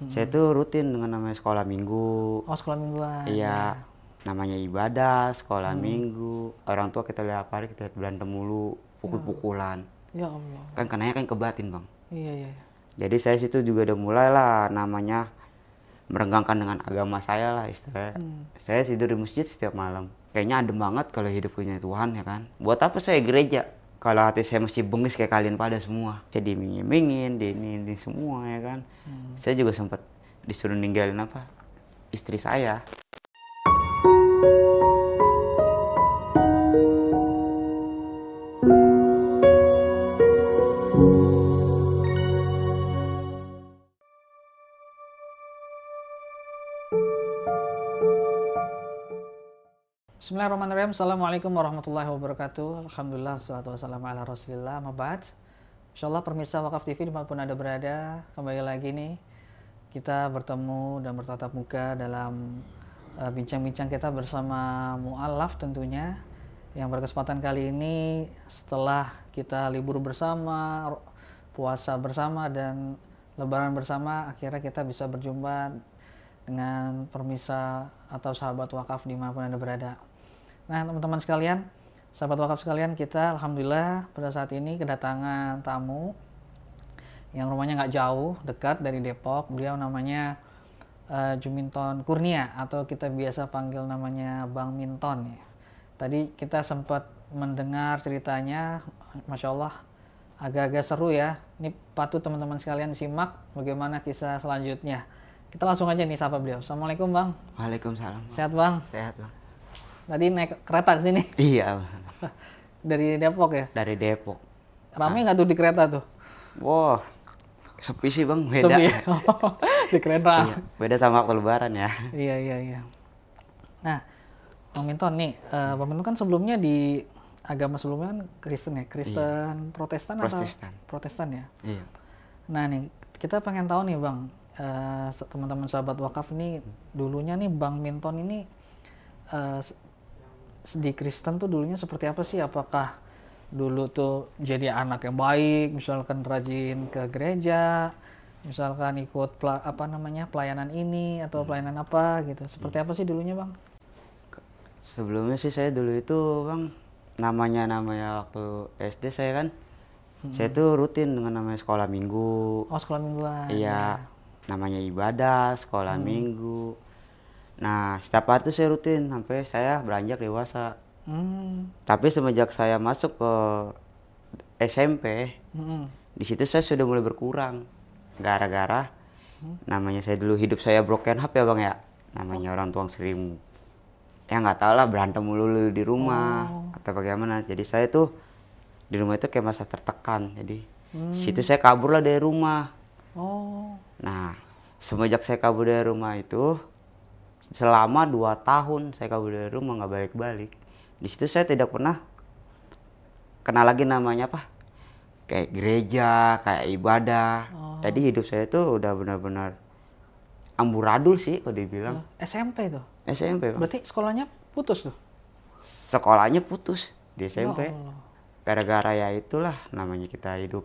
Saya tuh rutin dengan namanya sekolah minggu. Oh, sekolah mingguan. Iya, Ya. namanya ibadah, sekolah minggu. Orang tua kita lihat apa hari kita lihat berantem mulu, pukul-pukulan. Ya Allah. Kan kenanya kan ke batin, Bang. Iya, iya. Jadi saya situ juga udah mulai lah namanya merenggangkan dengan agama saya lah istilahnya. Saya tidur di masjid setiap malam. Kayaknya adem banget kalau hidup punya Tuhan ya kan. Buat apa saya gereja? Kalau hati saya masih bengis kayak kalian pada semua. Jadi mingin-mingin, ini semua ya kan. Saya juga sempat disuruh ninggalin apa? Istri saya. Bismillahirrahmanirrahim. Assalamualaikum warahmatullahi wabarakatuh. Alhamdulillah, wassalatu wassalamu ala rasulillah, mabad. Insyaallah pemirsa Wakaf TV dimanapun Anda berada, kembali lagi nih kita bertemu dan bertatap muka dalam bincang-bincang kita bersama mu'alaf tentunya. Yang berkesempatan kali ini setelah kita libur bersama, puasa bersama dan lebaran bersama, akhirnya kita bisa berjumpa dengan permisa atau sahabat wakaf dimanapun Anda berada. Nah, teman-teman sekalian, sahabat wakaf sekalian, kita alhamdulillah pada saat ini kedatangan tamu yang rumahnya nggak jauh, dekat dari Depok. Beliau namanya Juminton Kurnia atau kita biasa panggil namanya Bang Minton ya. Tadi kita sempat mendengar ceritanya, Masya Allah agak-agak seru ya. Ini patut teman-teman sekalian simak bagaimana kisah selanjutnya. Kita langsung aja nih sapa beliau. Assalamualaikum Bang. Waalaikumsalam. Sehat Bang? Sehat, Bang. Tadi naik kereta ke sini. Iya, Bang. Dari Depok ya? Dari Depok. Rame nggak tuh di kereta tuh? Wah, sepi sih Bang, beda. Sepi. Di kereta. Iya, beda sama waktu lebaran ya. Iya, iya, iya. Nah, Bang Minton nih, Bang Minton kan sebelumnya di agama sebelumnya kan Kristen ya? Kristen Protestan atau? Protestan. Protestan ya? Iya. Nah nih, kita pengen tahu nih Bang, teman-teman sahabat wakaf ini dulunya nih Bang Minton ini di Kristen tuh dulunya seperti apa sih? Apakah dulu tuh jadi anak yang baik, misalkan rajin ke gereja, misalkan ikut pelayanan ini atau pelayanan apa gitu? Seperti apa sih dulunya Bang? Sebelumnya sih saya dulu itu Bang, namanya waktu SD saya kan, saya tuh rutin dengan namanya sekolah minggu. Oh, sekolah mingguan. Iya, namanya ibadah, sekolah minggu. Nah, setiap hari tuh saya rutin sampai saya beranjak dewasa. Tapi semenjak saya masuk ke SMP, di situ saya sudah mulai berkurang. Gara-gara namanya saya dulu hidup saya broken up ya Bang ya. Namanya orang tua sering ya nggak tahu lah berantem mulu di rumah atau bagaimana. Jadi saya tuh di rumah itu kayak masa tertekan. Jadi situ saya kabur lah dari rumah. Oh. Nah, semenjak saya kabur dari rumah itu selama 2 tahun saya kabur dari rumah nggak balik-balik. Di situ saya tidak pernah kenal lagi namanya apa? Kayak gereja, kayak ibadah. Jadi hidup saya tuh udah benar-benar amburadul sih kalau dibilang. SMP tuh? SMP Bang. Berarti sekolahnya putus tuh? Sekolahnya putus di SMP. Ya Allah. Gara-gara ya itulah namanya kita hidup.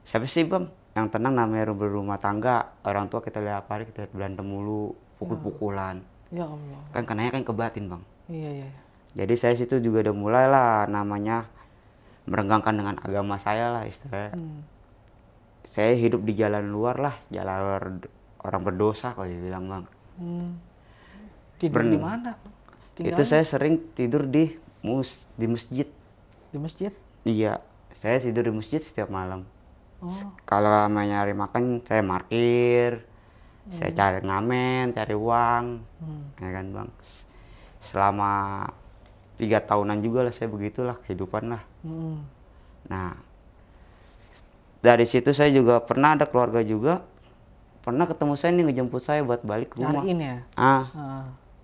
Siapa sih Bang yang tenang namanya berumah tangga, orang tua kita lihat apa hari kita lihat berantem mulu, pukul-pukulan. Ya Allah. Kan kenanya kan ke batin Bang. Iya, iya. Jadi saya situ juga udah mulai lah namanya merenggangkan dengan agama saya lah istilahnya. Saya hidup di jalan luar lah, jalan orang berdosa kalau dibilang Bang. Tidur di mana? Itu saya sering tidur di masjid. Di masjid? Iya, saya tidur di masjid setiap malam. Oh. Kalau namanya nyari makan, saya parkir, saya cari ngamen, cari uang, ya kan Bang. Selama 3 tahunan juga lah saya begitulah kehidupan lah. Nah, dari situ saya juga pernah ada keluarga juga, pernah ketemu saya nih ngejemput saya buat balik ke rumah. Nyariin ya?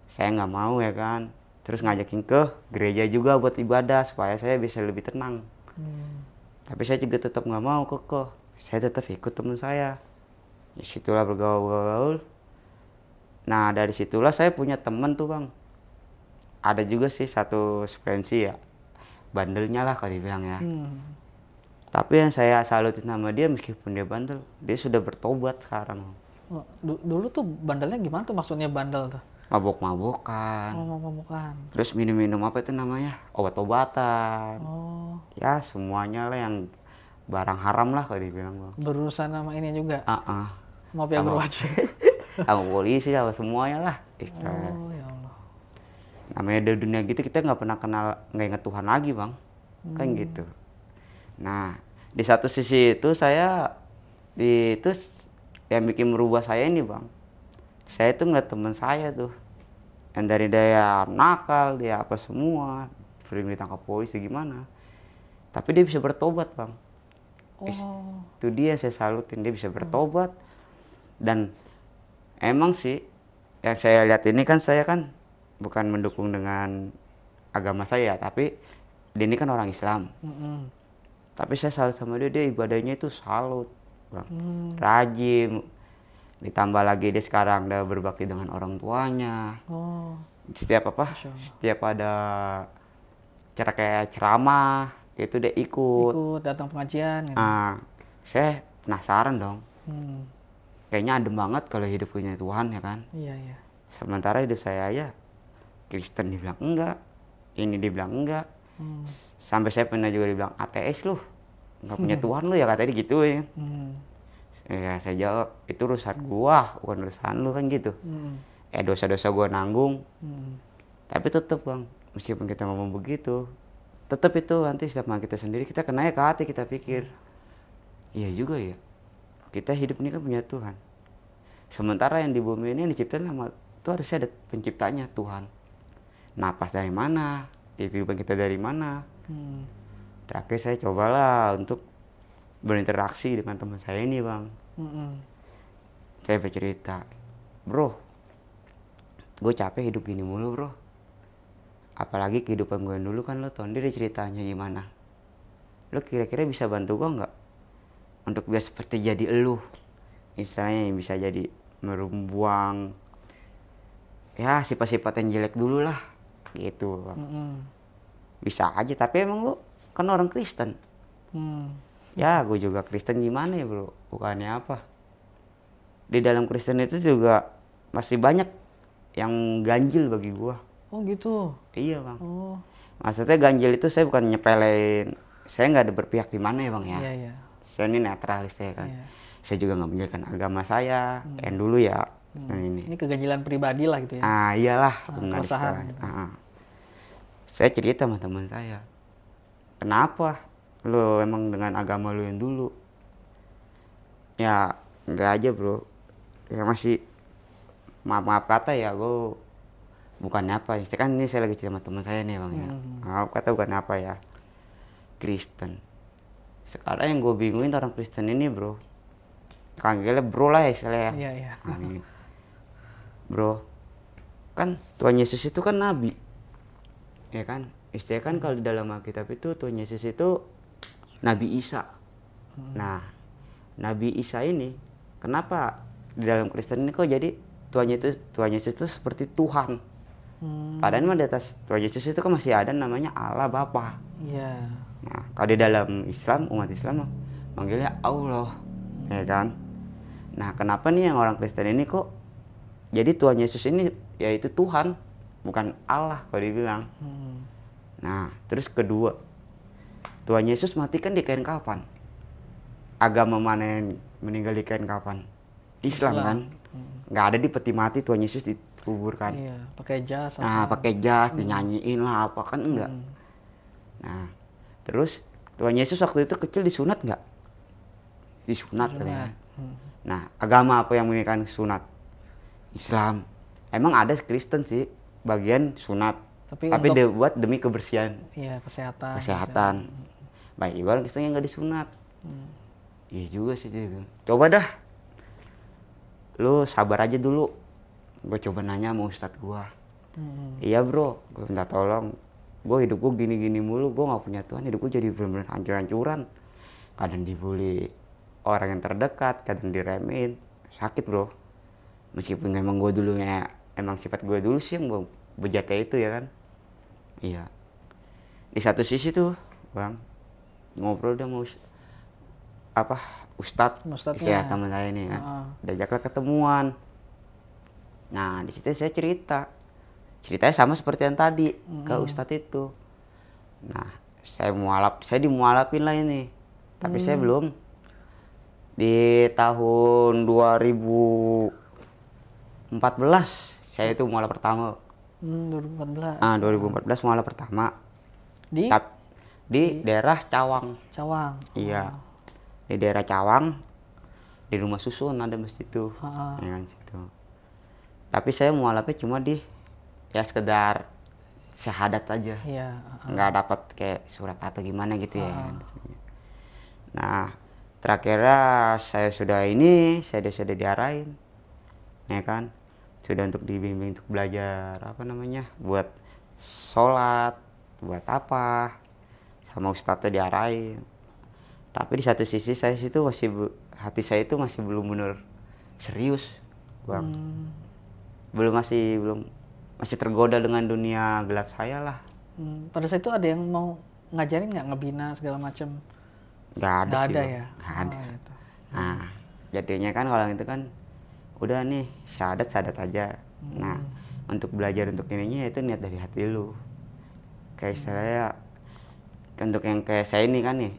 Saya nggak mau ya kan. Terus ngajakin ke gereja juga buat ibadah supaya saya bisa lebih tenang. Tapi saya juga tetap nggak mau kekeh. Saya tetap ikut teman saya. Di situlah bergaul-gaul. Nah dari situlah saya punya teman tuh Bang. Ada juga sih satu frekuensi ya. Bandelnya lah kalau dibilang ya. Tapi yang saya salutin sama dia meskipun dia bandel, dia sudah bertobat sekarang. Oh, dulu tuh bandelnya gimana tuh, maksudnya bandel tuh? Mabok-mabokan. Oh, mabok-mabokan. Terus minum-minum apa itu namanya? Obat-obatan. Oh, Ya semuanya lah yang barang haram lah kalau dibilang bang. berurusan sama ini juga, Ah, ah. sama pihak Sama, berwajib. sama polisi sama semuanya lah istilahnya. Oh, ya Allah. Namanya di dunia gitu kita nggak pernah kenal, nggak inget Tuhan lagi bang. Kan gitu. Nah di satu sisi itu saya itu yang bikin merubah saya ini bang. Saya tuh ngeliat teman saya tuh yang dari dia nakal, dia apa semua, sering ditangkap polisi gimana. Tapi dia bisa bertobat bang. Oh, Itu dia yang saya salutin, dia bisa bertobat. Dan emang sih yang saya lihat ini kan, saya kan bukan mendukung dengan agama saya, tapi dia ini kan orang Islam. Tapi saya salut sama dia, dia ibadahnya itu salut bang. Rajin. Ditambah lagi dia sekarang udah berbakti dengan orang tuanya. oh, Setiap apa? Masya Allah. Setiap ada cara kayak ceramah, itu dia ikut. ikut datang pengajian gitu. Ah, saya penasaran dong. Hmm, Kayaknya adem banget kalau hidup punya Tuhan ya kan. iya iya. Sementara hidup saya aja Kristen dibilang enggak, ini dibilang enggak. Sampai saya pernah juga dibilang ateis lu, nggak punya Tuhan lu ya, katanya gitu ya. Ya saya jawab, itu urusan gua, bukan urusan lu kan gitu. Dosa-dosa gua nanggung. Tapi tetep bang, meskipun kita ngomong begitu, tetep itu nanti setiap kita sendiri kita kenanya ke hati, kita pikir, iya juga ya, kita hidup ini kan punya Tuhan. Sementara yang di bumi ini yang diciptakan sama itu harusnya ada penciptanya, Tuhan. Napas dari mana, kehidupan kita dari mana. Terakhir saya cobalah untuk berinteraksi dengan teman saya ini bang. Saya bercerita, bro, gue capek hidup gini mulu bro. Apalagi kehidupan gue dulu kan, lo tau sendiri ceritanya gimana. Lo kira-kira bisa bantu gue nggak untuk biar seperti jadi elu, misalnya yang bisa jadi merumbuang ya sifat-sifat yang jelek dulu lah gitu bang. Bisa aja, tapi emang lo kan orang Kristen. Ya gue juga Kristen, gimana ya bro, bukannya apa, di dalam Kristen itu juga masih banyak yang ganjil bagi gue. Oh gitu. Iya bang. Oh, Maksudnya ganjil itu saya bukan nyepelein, saya nggak ada berpihak di mana ya bang ya. iya iya. Saya ini netralis ya kan. Iya. Saya juga nggak menjalankan agama saya yang dulu ya. Dan ini. Ini keganjilan pribadi lah gitu ya. Ah iyalah, benar keresahan istilahnya. gitu. Saya cerita sama teman saya, kenapa lo emang dengan agama lo yang dulu? Ya nggak aja bro, ya masih maaf kata ya, gue bukan apa ya, kan ini saya lagi cerita sama teman saya nih bang ya. Maaf kata bukan apa ya, Kristen. Sekarang yang gue bingungin orang Kristen ini bro, panggilnya bro lah ya istilahnya. Iya iya. Bro, kan Tuhan Yesus itu kan nabi, ya kan? Istilahnya kan kalau di dalam Alkitab itu Tuhan Yesus itu Nabi Isa. Nah, Nabi Isa ini kenapa di dalam Kristen ini kok jadi Tuhan Yesus itu seperti Tuhan? Padahal mah di atas Tuhan Yesus itu kan masih ada namanya Allah Bapa. Iya. Nah, kalau di dalam Islam, umat Islam manggilnya Allah, ya kan? Nah, kenapa nih yang orang Kristen ini kok jadi Tuhan Yesus ini yaitu Tuhan, bukan Allah kalau dibilang. Nah, terus kedua, Tuhan Yesus mati kan di kain kafan. Agama mana yang meninggal di kain kafan? Islam kan? Nggak ada di peti mati Tuhan Yesus dikuburkan. Iya, pakai jas. Nah, pakai jas, dinyanyiin lah apa kan, enggak. Nah, terus Tuhan Yesus waktu itu kecil disunat nggak? Disunat kan. Nah, agama apa yang menginginkan sunat? Islam. Emang ada Kristen sih bagian sunat. Tapi dia buat demi kebersihan. Iya, kesehatan. Kesehatan. Baik juga orang Kristen yang nggak disunat. Iya juga sih dia. Coba dah. Lu sabar aja dulu. Gue coba nanya sama ustadz gue. Iya bro, gue minta tolong. Gue hidup gue gini-gini mulu, gue gak punya Tuhan. Hidup gue jadi bener-bener hancur-hancuran. Kadang dibully orang yang terdekat, kadang diremehin. Sakit bro. Meskipun memang gue dulunya, emang sifat gue dulu sih yang bejat kayak itu ya kan. Iya. Di satu sisi tuh bang, ngobrol dia mau ustadz, Ustadznya. istilah teman saya ini kan. Heeh. Diajaklah ketemuan. Nah di situ saya ceritanya sama seperti yang tadi ke ustadz itu. Nah saya dimualafin lah ini, tapi saya belum. Di tahun 2014 saya itu mualaf pertama. 2014. 2014 mualaf pertama. Di Di daerah Cawang. Cawang. Iya. Di daerah Cawang, di rumah susun ada masjid itu. Ya kan situ. Tapi saya mualafnya cuma di ya sekedar syahadat aja. Iya. Nggak dapat kayak surat atau gimana gitu ya. Nah, terakhirnya saya sudah diarahin. Ya kan? Sudah untuk dibimbing untuk belajar buat sholat, buat apa, sama ustadznya diarahin. Tapi di satu sisi hati saya itu masih belum benar serius, Bang. Masih tergoda dengan dunia gelap saya lah. Pada saat itu ada yang mau ngajarin nggak, ngebina segala macam? Nggak ada Nggak sih, ada Bang. ya? Nggak ada. Gitu. Nah, jadinya kan kalau itu kan udah nih syahadat aja. Nah, untuk belajar untuk ininya itu niat dari hati lu. Kayak istilahnya untuk yang kayak saya ini kan nih,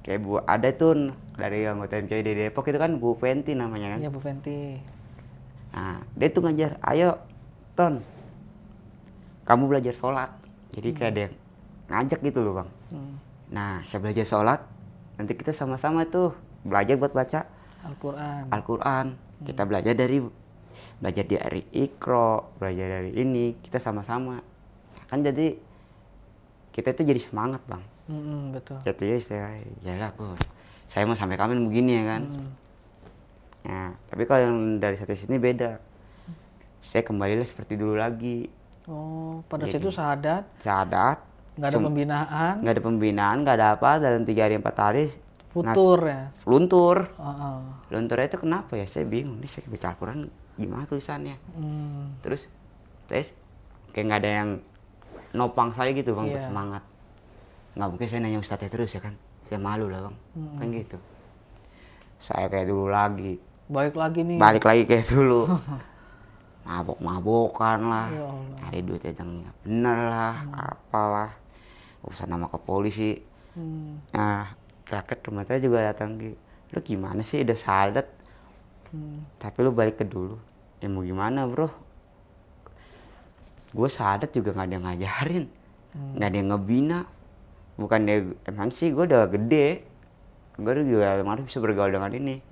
kayak ada tuh dari anggota MCI di Depok itu kan Bu Fenti namanya kan. Iya, Bu Fenti. Nah, dia tuh ngajar, ayo Ton, kamu belajar sholat. Jadi kayak dia ngajak gitu loh, Bang. Nah, saya belajar sholat, nanti kita sama-sama tuh belajar buat baca Al-Quran. Kita belajar dari Iqra, belajar dari ini, kita sama-sama. Kan jadi kita itu jadi semangat, Bang. Betul. Jadi ya istilahnya, yalah saya mau sampai kapan begini ya kan. Nah, tapi kalau yang dari satu sini beda. Saya kembalilah seperti dulu lagi. Oh, pada saat itu syahadat. Nggak ada pembinaan. Nggak ada pembinaan, nggak ada apa. Dalam 3 hari 4 hari. Luntur. Lunturnya itu kenapa ya? Saya bingung. Ini saya baca Al-Quran gimana tulisannya. Terus kayak nggak ada yang nopang saya gitu, Bang, buat semangat. Nggak mungkin saya nanya ustadznya terus ya kan. Saya malu lah, Bang. Kan gitu. Saya kayak dulu lagi. Balik lagi kayak dulu. Mabok-mabokan lah. Cari duit yang bener lah. Apalah. Urusan nama ke polisi. Nah, terakhir teman saya juga datang gitu. Lu gimana sih udah syahadat? Tapi lu balik ke dulu. Ya mau gimana, Bro? Gue syahadat juga nggak ada yang ngajarin. Nggak ada yang ngebina. Bukan dia, emang sih gue udah gede. Gue juga kemarin bisa bergaul dengan ini.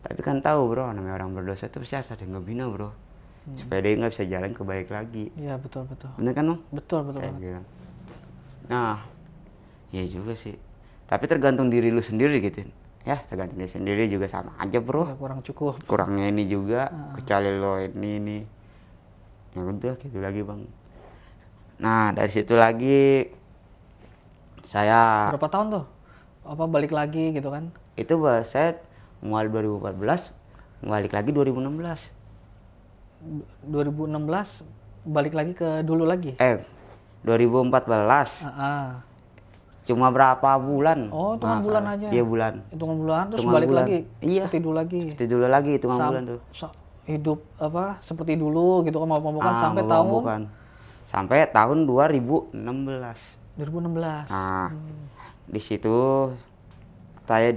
Tapi kan tahu, Bro, namanya orang berdosa itu pasti harus ada yang ngebina, Bro. Supaya dia nggak bisa jalan ke baik lagi. Iya, betul. Bener kan, Bang? Betul. Gitu. Nah, iya juga sih. Tapi tergantung diri lu sendiri gitu. Ya, tergantung diri sendiri juga sama aja, Bro. Ya, kurang cukup. Kurangnya ini juga, kecuali lo ini. Ya udah, gitu lagi, Bang. Nah, dari situ lagi saya Berapa tahun tuh? Apa balik lagi gitu kan? itu saya mulai 2014, balik lagi 2016. 2016 balik lagi ke dulu lagi? 2014. Cuma berapa bulan? Oh, hitungan bulan aja. Iya, bulan. Hitungan bulan terus Hitungan balik bulan. lagi. Iya. Seperti dulu lagi. Seperti dulu lagi hitungan bulan tuh. Hidup apa seperti dulu gitu kan, mabok-mabokan sampai mabok-mabokan. Sampai tahun 2016. 2016. Nah, di situ saya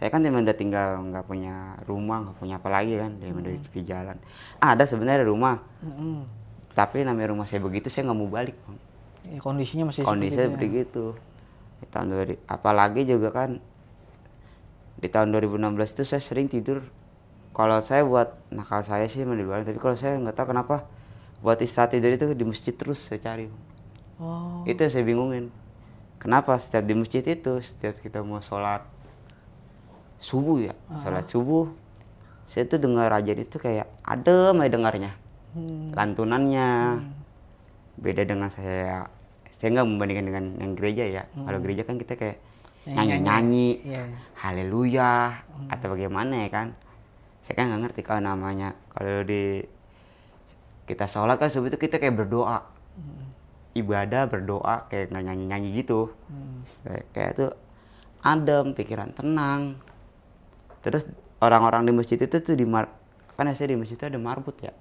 kan memang udah tinggal, nggak punya rumah, nggak punya apa lagi kan, di jalan. Ada sebenarnya rumah, tapi namanya rumah saya begitu, saya nggak mau balik, Bang. Ya, kondisinya masih seperti itu. Di tahun apalagi juga kan di tahun 2016 itu saya sering tidur. Kalau saya buat nakal saya sih di luar, tapi kalau saya nggak tahu kenapa buat istirahat tidur itu di masjid terus saya cari. Oh. Itu yang saya bingungin. Kenapa setiap di masjid itu, setiap kita mau sholat subuh ya, sholat subuh, saya tuh dengar ajan itu kayak adem aja dengarnya. Lantunannya beda dengan saya nggak membandingkan dengan yang gereja ya. Kalau gereja kan kita kayak nyanyi, haleluya, atau bagaimana ya kan. Saya kan nggak ngerti kalau namanya, kalau di kita sholat kan subuh itu kita kayak berdoa. Ibadah berdoa kayak nggak nyanyi gitu. Kayak tuh adem, pikiran tenang. Terus orang-orang di masjid itu tuh kan saya di masjid itu ada marbut ya.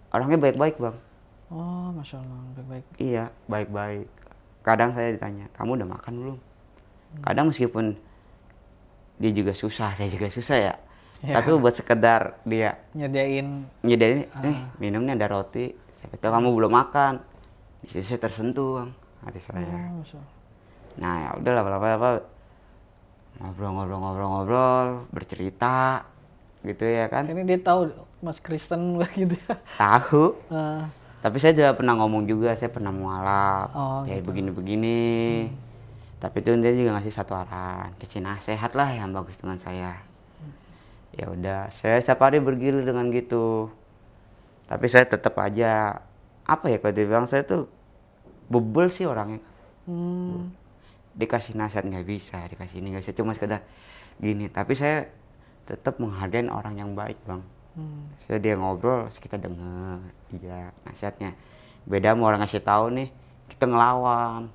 Orangnya baik-baik bang. Oh, masya Allah, baik-baik. Iya, baik-baik. Kadang saya ditanya, kamu udah makan belum? Kadang meskipun dia juga susah, saya juga susah ya. Ya. Tapi buat sekedar dia Nyediain. nyediain, minumnya ada roti. Saya tahu kamu belum makan. Di situ saya tersentuh bang, hati saya. Masya Allah. Nah ya udah lama-lama ngobrol, bercerita gitu ya kan. Ini dia tahu Mas Kristen gitu ya. Tahu. Ah, Tapi saya juga pernah ngomong juga, saya pernah mualaf, Oh, kayak gitu. begini-begini. Tapi itu dia juga ngasih satu arahan, kasih nasihat lah yang bagus dengan saya. Ya udah, saya setiap hari bergilir dengan gitu. Tapi saya tetap aja, apa ya kalau dibilang saya tuh bebel sih orangnya. Hmm. Dikasih nasihat nggak bisa, dikasih ini nggak bisa, cuma sekedar gini. Tapi saya tetap menghargai orang yang baik bang. Saya dia ngobrol, kita denger dia nasihatnya. Beda sama orang ngasih tahu nih, kita ngelawan,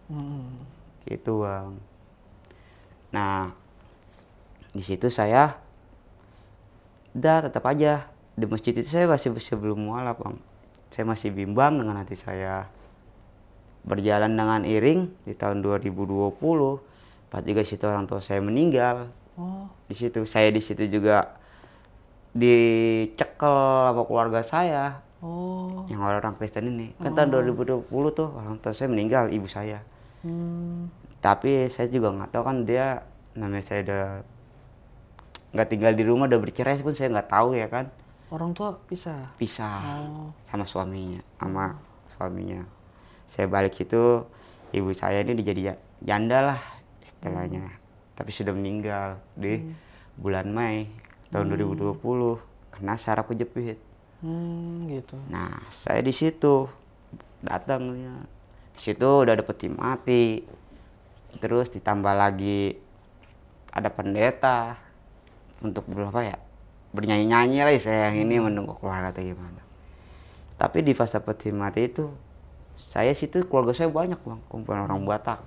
gitu bang. Nah di situ saya udah tetap aja di masjid itu saya masih belum mualaf bang. Saya masih bimbang dengan hati saya. Berjalan dengan iring di tahun 2020, pas juga situ orang tua saya meninggal. Oh, Di situ saya di situ juga dicekel sama keluarga saya oh. yang orang Kristen ini. Kan tahun 2020 tuh orang tua saya meninggal, ibu saya. Hmm. Tapi saya juga nggak tahu kan dia, namanya saya udah nggak tinggal di rumah, udah bercerai pun saya nggak tahu ya kan. Orang tua bisa. Pisah Oh. sama suaminya. Saya balik situ, ibu saya ini dijadi janda lah istilahnya. Tapi sudah meninggal di bulan Mei tahun 2020 kena saraf kejepit. Gitu. Nah, saya di situ datang lihat. Di situ udah ada peti mati. Terus ditambah lagi ada pendeta untuk berapa ya? Bernyanyi-nyanyi lah saya yang ini menunggu keluarga atau gimana. Tapi di fase peti mati itu saya situ keluarga saya banyak bang, kumpulan orang Batak.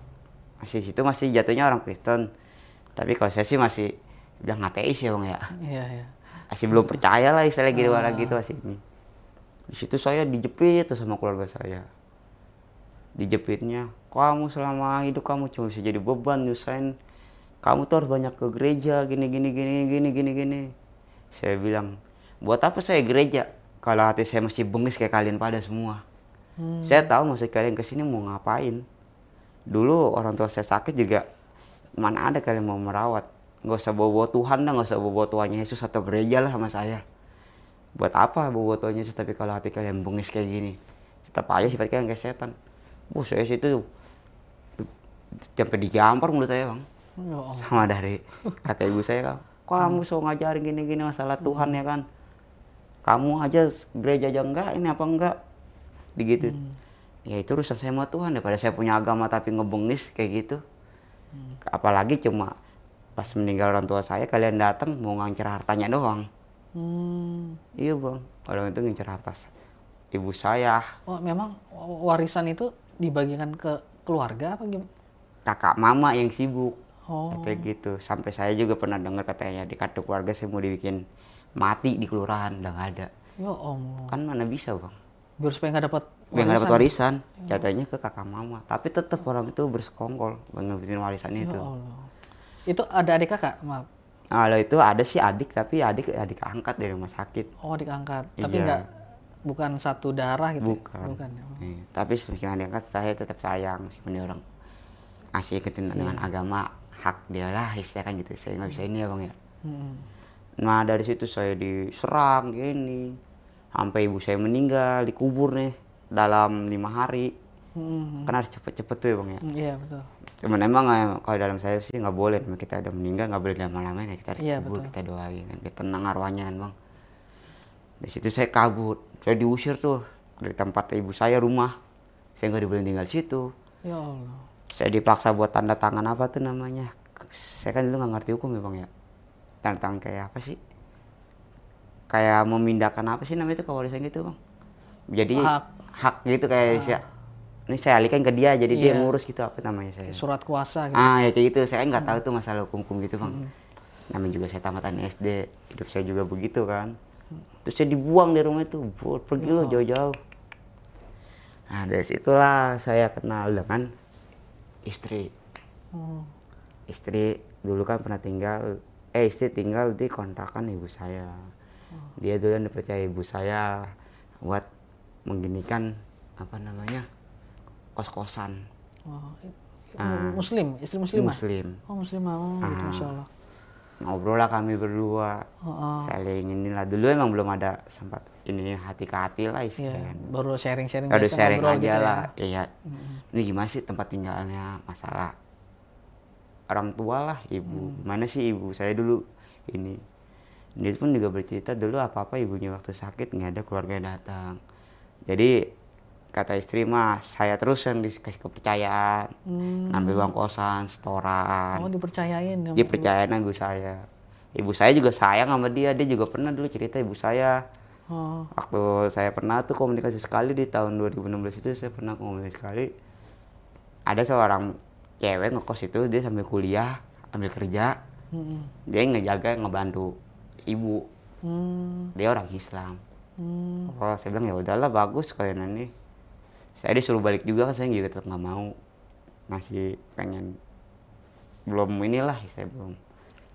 Masih jatuhnya orang Kristen. Tapi kalau saya sih masih bilang ateis ya bang ya. Iya, iya. Masih belum percaya lah istilahnya gimana gitu masih ini. Di situ saya dijepit tuh sama keluarga saya. Dijepitnya, kamu selama hidup kamu cuma bisa jadi beban nyusahin. Kamu tuh harus banyak ke gereja gini. Saya bilang, buat apa saya gereja kalau hati saya masih bengis kayak kalian pada semua. Saya tahu maksud kalian kesini mau ngapain. Dulu orang tua saya sakit juga, mana ada kalian mau merawat. Nggak usah bawa Tuhan dah, nggak usah bawa Tuhannya Yesus atau gereja lah sama saya. Buat apa bawa Tuhan Yesus tapi kalau hati kalian bengis kayak gini. Tetap aja sifat kalian kayak setan. Saya situ sampai digampar mulut saya bang. Ya Allah. Sama dari kakak ibu saya kan. Kamu so ngajarin gini-gini masalah Tuhan ya kan. Kamu aja gereja aja enggak, ini apa enggak. Gitu. Ya itu urusan saya sama Tuhan, daripada saya punya agama tapi ngebengis kayak gitu. Apalagi cuma pas meninggal orang tua saya kalian datang mau ngincer hartanya doang. Iya bang, orang itu ngincer harta ibu saya. Oh, memang warisan itu dibagikan ke keluarga apa gimana? Kakak mama yang sibuk. Oh. Kayak gitu. Sampai saya juga pernah dengar katanya di kartu keluarga saya mau dibikin mati di kelurahan, udah nggak ada. Ya Allah. Kan mana bisa bang. Biar supaya nggak dapat Biar nggak dapat warisan, jatuhnya ke kakak mama. Tapi tetap orang itu bersekongkol buat ngebikin warisan Ya itu. Allah. Itu ada adik kakak, maaf. Kalau itu ada sih adik, tapi adik angkat dari rumah sakit. Oh, adik angkat. Tapi Iya. nggak, bukan satu darah gitu. Bukan. Bukan. Ya. Nih, tapi semakin diangkat saya tetap sayang meskipun dia orang asih ikutin dengan agama, hak dia lah istilahnya kan gitu. Saya nggak bisa ini ya bang ya. Nah dari situ saya diserang gini, sampai ibu saya meninggal dikubur nih dalam 5 hari. Kan harus cepet-cepet tuh ya bang ya. Iya, betul. Cuman emang kalau dalam saya sih nggak boleh, kita udah meninggal nggak boleh lama-lama ya, kita harus Iya, kubur, betul. kita doain kan biar tenang arwahnya kan bang. Di situ saya kabur, saya diusir tuh dari tempat ibu saya rumah, saya nggak dibolehin tinggal situ. Ya Allah. Saya dipaksa buat tanda tangan apa tuh namanya, saya kan dulu nggak ngerti hukum ya bang ya, tanda tangan kayak apa sih, kayak memindahkan apa sih namanya itu kewarisan gitu bang, jadi Hak. hak gitu kayak ini saya alihkan ke dia, jadi dia Iya. ngurus gitu, apa namanya saya. Surat kuasa gitu. Ya kayak gitu, saya nggak tahu tuh masalah hukum gitu bang. Namanya juga saya tamatan SD, hidup saya juga begitu kan. Terus saya dibuang dari rumah itu, pergi lo jauh-jauh. Nah dari situlah saya kenal dengan istri. Istri dulu kan pernah tinggal, istri tinggal di kontrakan ibu saya. Dia dulu yang dipercaya ibu saya buat mengginikan apa namanya kos-kosan. Oh, Muslim, istri muslimah? Muslim. Oh muslimah, gitu, Masya Allah. Ngobrol lah kami berdua, Oh. saling inilah. Dulu emang belum ada sempat ini hati ke hati lah Iya, istilahnya. baru sharing-sharing Udah biasa, sharing ngobrol aja gitu lah, ya. iya. Ini gimana sih tempat tinggalnya, masalah orang tua lah, ibu. Mana sih ibu saya dulu ini. Dia pun juga bercerita dulu apa-apa ibunya waktu sakit nggak ada keluarga yang datang. Jadi kata istri mah saya terus yang dikasih kepercayaan, ngambil uang kosan, setoran. Oh dipercayain sama ibu. Dipercayain ibu saya. Ibu saya juga sayang sama dia juga pernah dulu cerita ibu saya. Oh. Waktu saya pernah tuh komunikasi sekali di tahun 2016 itu saya pernah komunikasi sekali. Ada seorang cewek ngekos itu, dia sambil kuliah, ambil kerja. Dia ngejaga, ngebantu ibu. Dia orang Islam. Oh, saya bilang ya udahlah bagus kayak nanti. Saya disuruh balik juga kan, saya juga tetap nggak mau. Masih pengen belum inilah, saya belum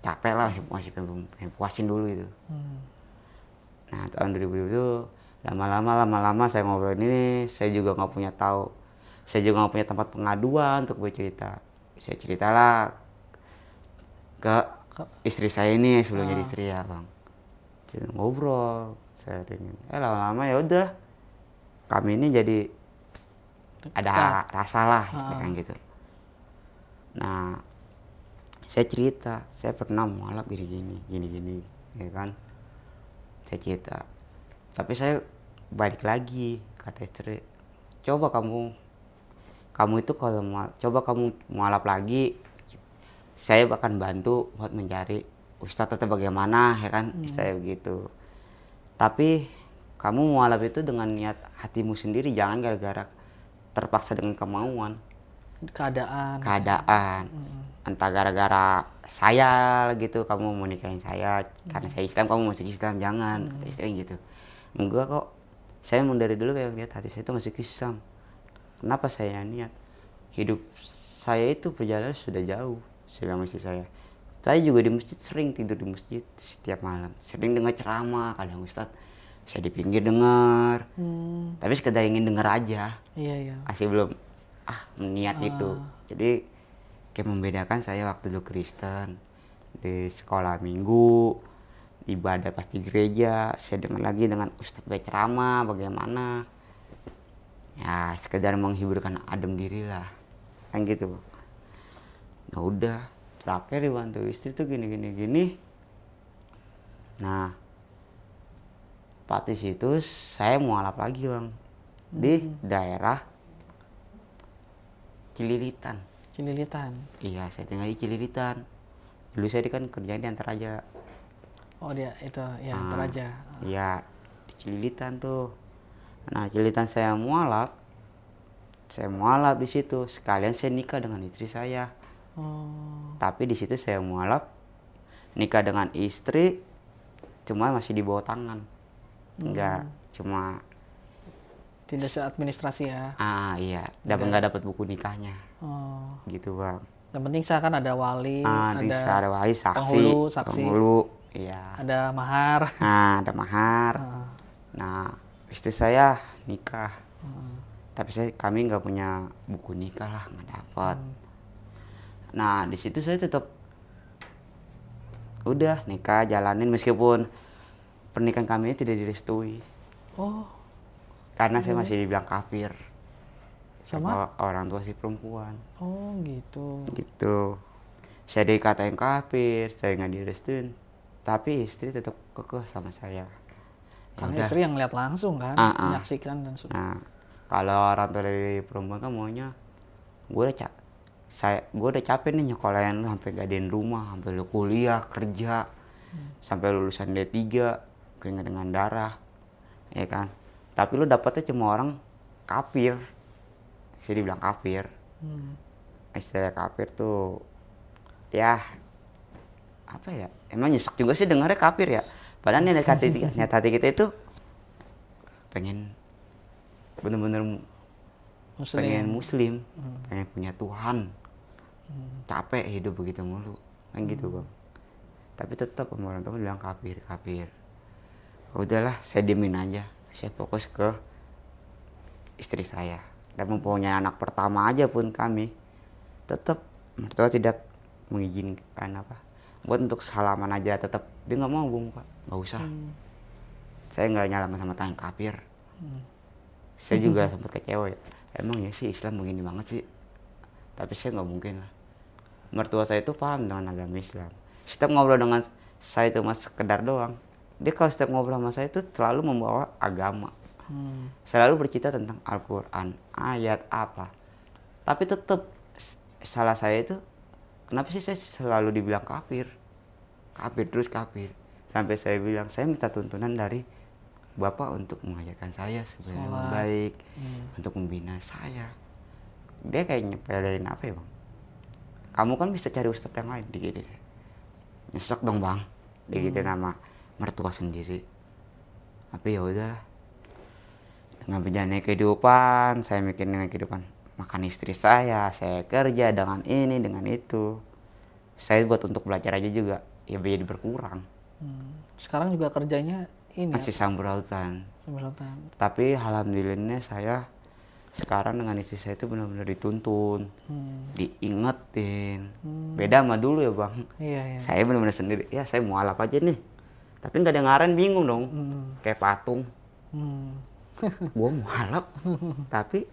capek lah, masih pengen puasin dulu gitu. Nah tahun 2000 itu lama-lama saya ngobrol ini, saya juga nggak punya tempat pengaduan untuk bercerita. Saya ceritalah ke istri saya ini sebelum jadi istri ya bang. Kita ngobrol, saya ingin. Lama-lama ya udah, kami ini jadi ada rasa lah istilahnya gitu. Nah saya cerita, saya pernah mualaf gini, ya kan. Saya cerita, tapi saya balik lagi kata istri, coba kamu itu kalau coba kamu mualaf lagi, saya akan bantu buat mencari ustadz atau bagaimana ya kan. Saya begitu, tapi kamu mualaf itu dengan niat hatimu sendiri, jangan gara-gara terpaksa dengan kemauan keadaan. Entah gara-gara saya gitu kamu mau nikahin saya karena saya Islam, kamu masuk Islam, jangan. Kata istri gitu. Enggak kok, saya emang dari dulu kayak lihat hati saya itu masuk Islam. Kenapa saya niat? Hidup saya itu perjalanan sudah jauh. Saya bilang istri saya juga di masjid, sering tidur di masjid setiap malam, sering dengar ceramah, kadang ustadz saya di pinggir dengar, tapi sekedar ingin dengar aja. Iya. Masih belum niat itu. Jadi kayak membedakan saya waktu dulu Kristen di sekolah minggu, ibadah pas di gereja, saya dengar lagi dengan ustadz berceramah bagaimana. Ya sekedar menghiburkan adem diri lah, kan gitu. Nah udah, terakhir dibantu istri tuh gini. Nah Pak situ saya mualaf lagi bang, di daerah Cililitan. Iya, saya tinggal di Cililitan. Dulu saya kan kerja di Antaraja. Oh dia itu ya Antaraja. Iya, di Cililitan tuh. Nah Cililitan saya mualaf di situ. Sekalian saya nikah dengan istri saya. Tapi di situ saya mualaf, nikah dengan istri, cuma masih di bawah tangan. Enggak, cuma tidak seadministrasi ya. Iya, nggak dapat buku nikahnya. Gitu bang. Yang penting sah kan ada wali, ada wali, saksi, penghulu, iya. Ada mahar. Ada mahar. Nah, istri saya nikah. Tapi kami nggak punya buku nikah lah, nggak dapat. Nah, di situ saya tetap udah nikah, jalanin meskipun pernikahan kami tidak direstui. Karena saya masih dibilang kafir sama orang tua si perempuan. Oh gitu. Gitu. Saya dikatain kafir, saya nggak direstuin. Tapi istri tetap kekeh sama saya. Karena istri yang ngeliat langsung kan, menyaksikan dan sebagainya. Nah, kalau orang tua dari perempuan kan maunya, gue udah capek nih nyekolahin lu sampai gadein rumah, sampai lu kuliah, kerja, sampai lulusan D3, keringat dengan darah, ya kan. Tapi lu dapetnya cuma orang kafir. saya dibilang kafir. Istilah kafir tuh ya apa ya, emang nyesek juga sih dengarnya kafir ya, padahal niat hati kita itu pengen bener-bener pengen muslim, pengen punya Tuhan. Capek hidup begitu mulu kan gitu bang. Tapi tetap orang tua bilang kafir. Udahlah, saya diemin aja, saya fokus ke istri saya. Dan mempunyai anak pertama aja pun kami tetap mertua tidak mengizinkan apa buat untuk salaman aja, tetap dia nggak mau bung, Pak, nggak usah. Saya nggak nyalaman sama tangan kafir. Saya juga sempat kecewa ya, emang ya sih Islam begini banget sih, tapi saya nggak mungkin lah. Mertua saya itu paham dengan agama Islam. Setiap ngobrol dengan saya itu mas sekedar doang, dia kalau setiap ngobrol sama saya itu selalu membawa agama, selalu bercerita tentang Al-Quran, ayat apa. Tapi tetap salah saya itu, kenapa sih saya selalu dibilang kafir terus kafir, sampai saya bilang saya minta tuntunan dari Bapak untuk mengajarkan saya supaya lebih baik, untuk membina saya. Dia kayak nyepelin apa ya bang, kamu kan bisa cari ustadz yang lain, gitu. Nyesek dong bang, gitu nama mertua sendiri. Tapi ya udahlah, dengan berjalannya kehidupan, saya mikir dengan kehidupan makan istri saya kerja dengan ini dengan itu, saya buat untuk belajar aja juga ya jadi berkurang. Sekarang juga kerjanya ini masih sambrautan. Tapi alhamdulillahnya saya sekarang dengan istri saya itu benar-benar dituntun, diingetin. Beda sama dulu ya bang. Iya. Saya benar-benar sendiri, ya saya mau alap aja nih, tapi nggak ada ngaren, bingung dong. Kayak patung. Gua mau alap tapi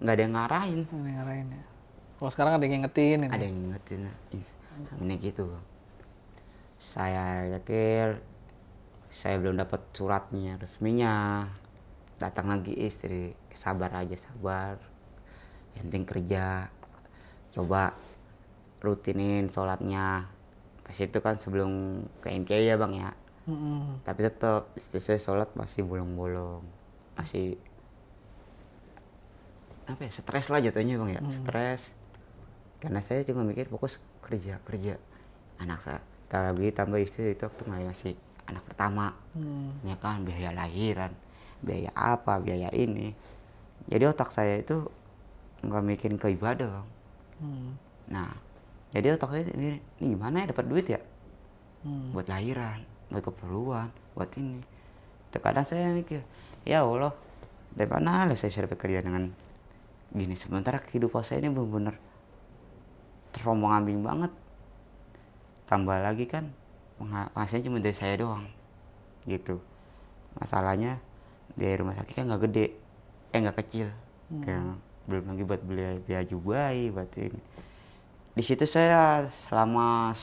nggak ada yang ngarahin. Ya. Kalau sekarang ada yang ngingetin. Ada yang ngingetin. Ini gitu bang. Saya yakin saya belum dapat suratnya resminya. Datang lagi istri, sabar aja, sabar. Yang penting kerja. Coba rutinin sholatnya. Pas itu kan sebelum ke NKI ya bang ya. Tapi tetap istri saya sholat masih bolong-bolong. Masih apa ya, stres lah jatuhnya bang ya. Stres. Karena saya cuma mikir fokus kerja. Anak saya lagi tambah istri itu waktu masih anak pertama, ya kan, biaya lahiran, biaya apa, biaya ini. Jadi otak saya itu nggak mikirin ke ibadah bang. Nah jadi otak saya ini gimana ya dapat duit ya, buat lahiran, buat keperluan, buat ini. Terkadang saya mikir, ya Allah, dari mana lah saya bisa dapat kerja dengan gini, sementara kehidupan saya ini benar-benar terombang-ambing banget. Tambah lagi kan penghasilannya cuma dari saya doang gitu. Masalahnya di rumah sakit kan nggak gede, nggak kecil, ya, belum lagi buat beli baju bayi, buat ini. Di situ saya selama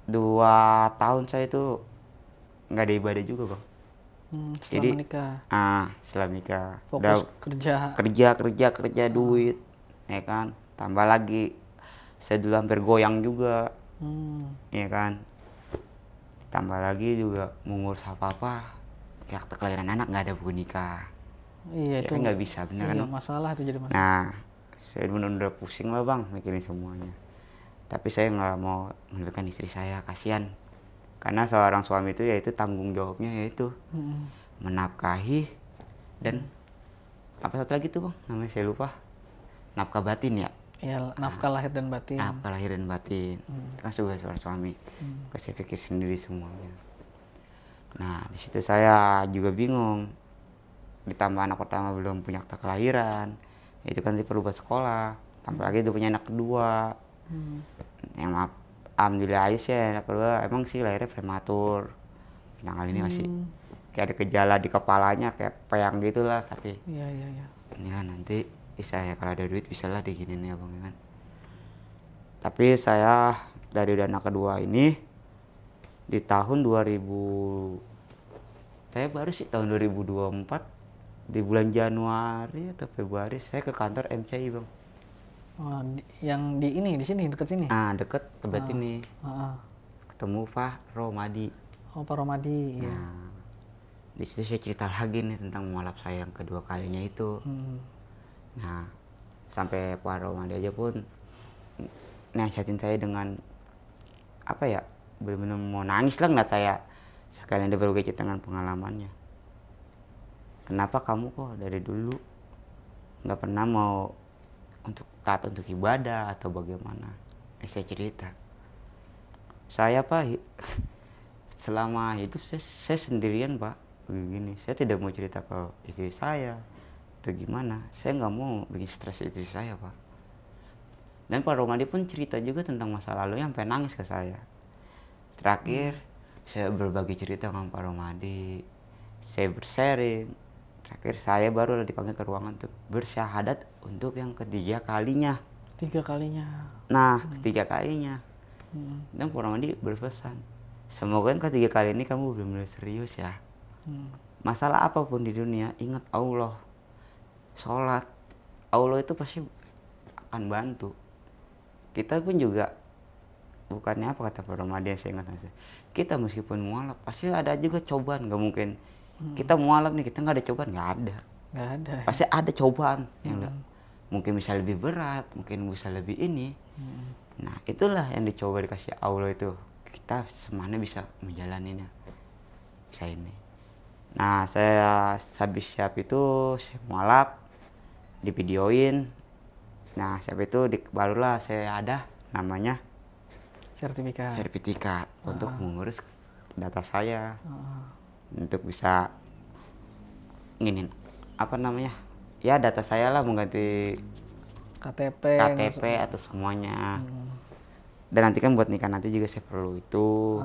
2 tahun saya itu nggak ada ibadah juga bang. Jadi nikah. Setelah nikah fokus kerja duit, ya kan. Tambah lagi saya dulu hampir goyang juga, ya kan. Tambah lagi juga mengurus apa-apa, ya akte kelahiran anak nggak ada buku nikah. Iya, ya itu kan nggak bisa, bener kan? Masalah itu jadi masalah. Nah, saya benar-benar pusing lah bang mikirin semuanya. Tapi saya nggak mau meninggalkan istri saya, kasihan. Karena seorang suami itu yaitu tanggung jawabnya yaitu menafkahi dan apa satu lagi tuh bang, namanya saya lupa, nafkah batin ya. Ya, nafkah lahir dan batin. Nafkah lahir dan batin. Itu kan sebagai seorang suami. Saya pikir sendiri semuanya. Nah, di situ saya juga bingung. Ditambah anak pertama belum punya akta kelahiran. Itu kan perlu buat sekolah. Tambah lagi udah punya anak kedua. Yang maaf, alhamdulillah aja sih anak kedua emang sih lahirnya prematur. Yang kali ini masih kayak ada gejala di kepalanya kayak peyang gitulah, tapi iya. Inilah nanti bisa ya kalau ada duit bisa lah diginin ya bang kan. Tapi saya dari anak kedua ini di tahun 2000, saya baru sih tahun 2024 di bulan Januari atau Februari saya ke kantor MCI bang. Yang di sini dekat sini. Deket tempat ini. Ketemu Pak Romadi. Pak Romadi. Iya. Nah, Di situ saya cerita lagi nih tentang mualaf saya yang kedua kalinya itu. Nah, sampai Pak Romadi aja pun nasihatin saya dengan apa ya, benar-benar mau nangis lah ngeliat saya sekalian dia berbagi dengan pengalamannya. Kenapa kamu kok dari dulu nggak pernah mau untuk taat untuk ibadah atau bagaimana? Saya cerita, saya Pak selama hidup saya sendirian Pak, begini. Saya tidak mau cerita ke istri saya atau gimana. Saya nggak mau bikin stres istri saya Pak. Dan Pak Romadi pun cerita juga tentang masa lalu yang sampai nangis ke saya. Terakhir saya berbagi cerita dengan Pak Romadi, saya bersharing. Terakhir saya baru dipanggil ke ruangan untuk bersyahadat untuk yang ketiga kalinya. 3 kalinya. Nah, ketiga kalinya. Dan Pak Romadi berpesan, semoga yang ketiga kali ini kamu benar-benar serius ya. Masalah apapun di dunia, ingat Allah. Sholat, Allah itu pasti akan bantu. Kita pun juga, bukannya apa kata Pak Romadi yang saya ingat, kita meskipun mualaf pasti ada juga cobaan. Gak mungkin kita mualaf nih kita nggak ada cobaan, nggak ada. Nggak ada. Pasti ada cobaan yang mungkin bisa lebih berat, mungkin bisa lebih ini. Nah itulah yang dicoba dikasih Allah itu, kita semuanya bisa menjalaninya, bisa ini. Nah saya habis siap itu saya mualaf, divideoin. Nah siap itu barulah saya ada namanya sertifikat untuk mengurus data saya, untuk bisa nginin apa namanya ya, data saya lah, mengganti KTP atau semuanya. Dan nanti kan buat nikah nanti juga saya perlu itu.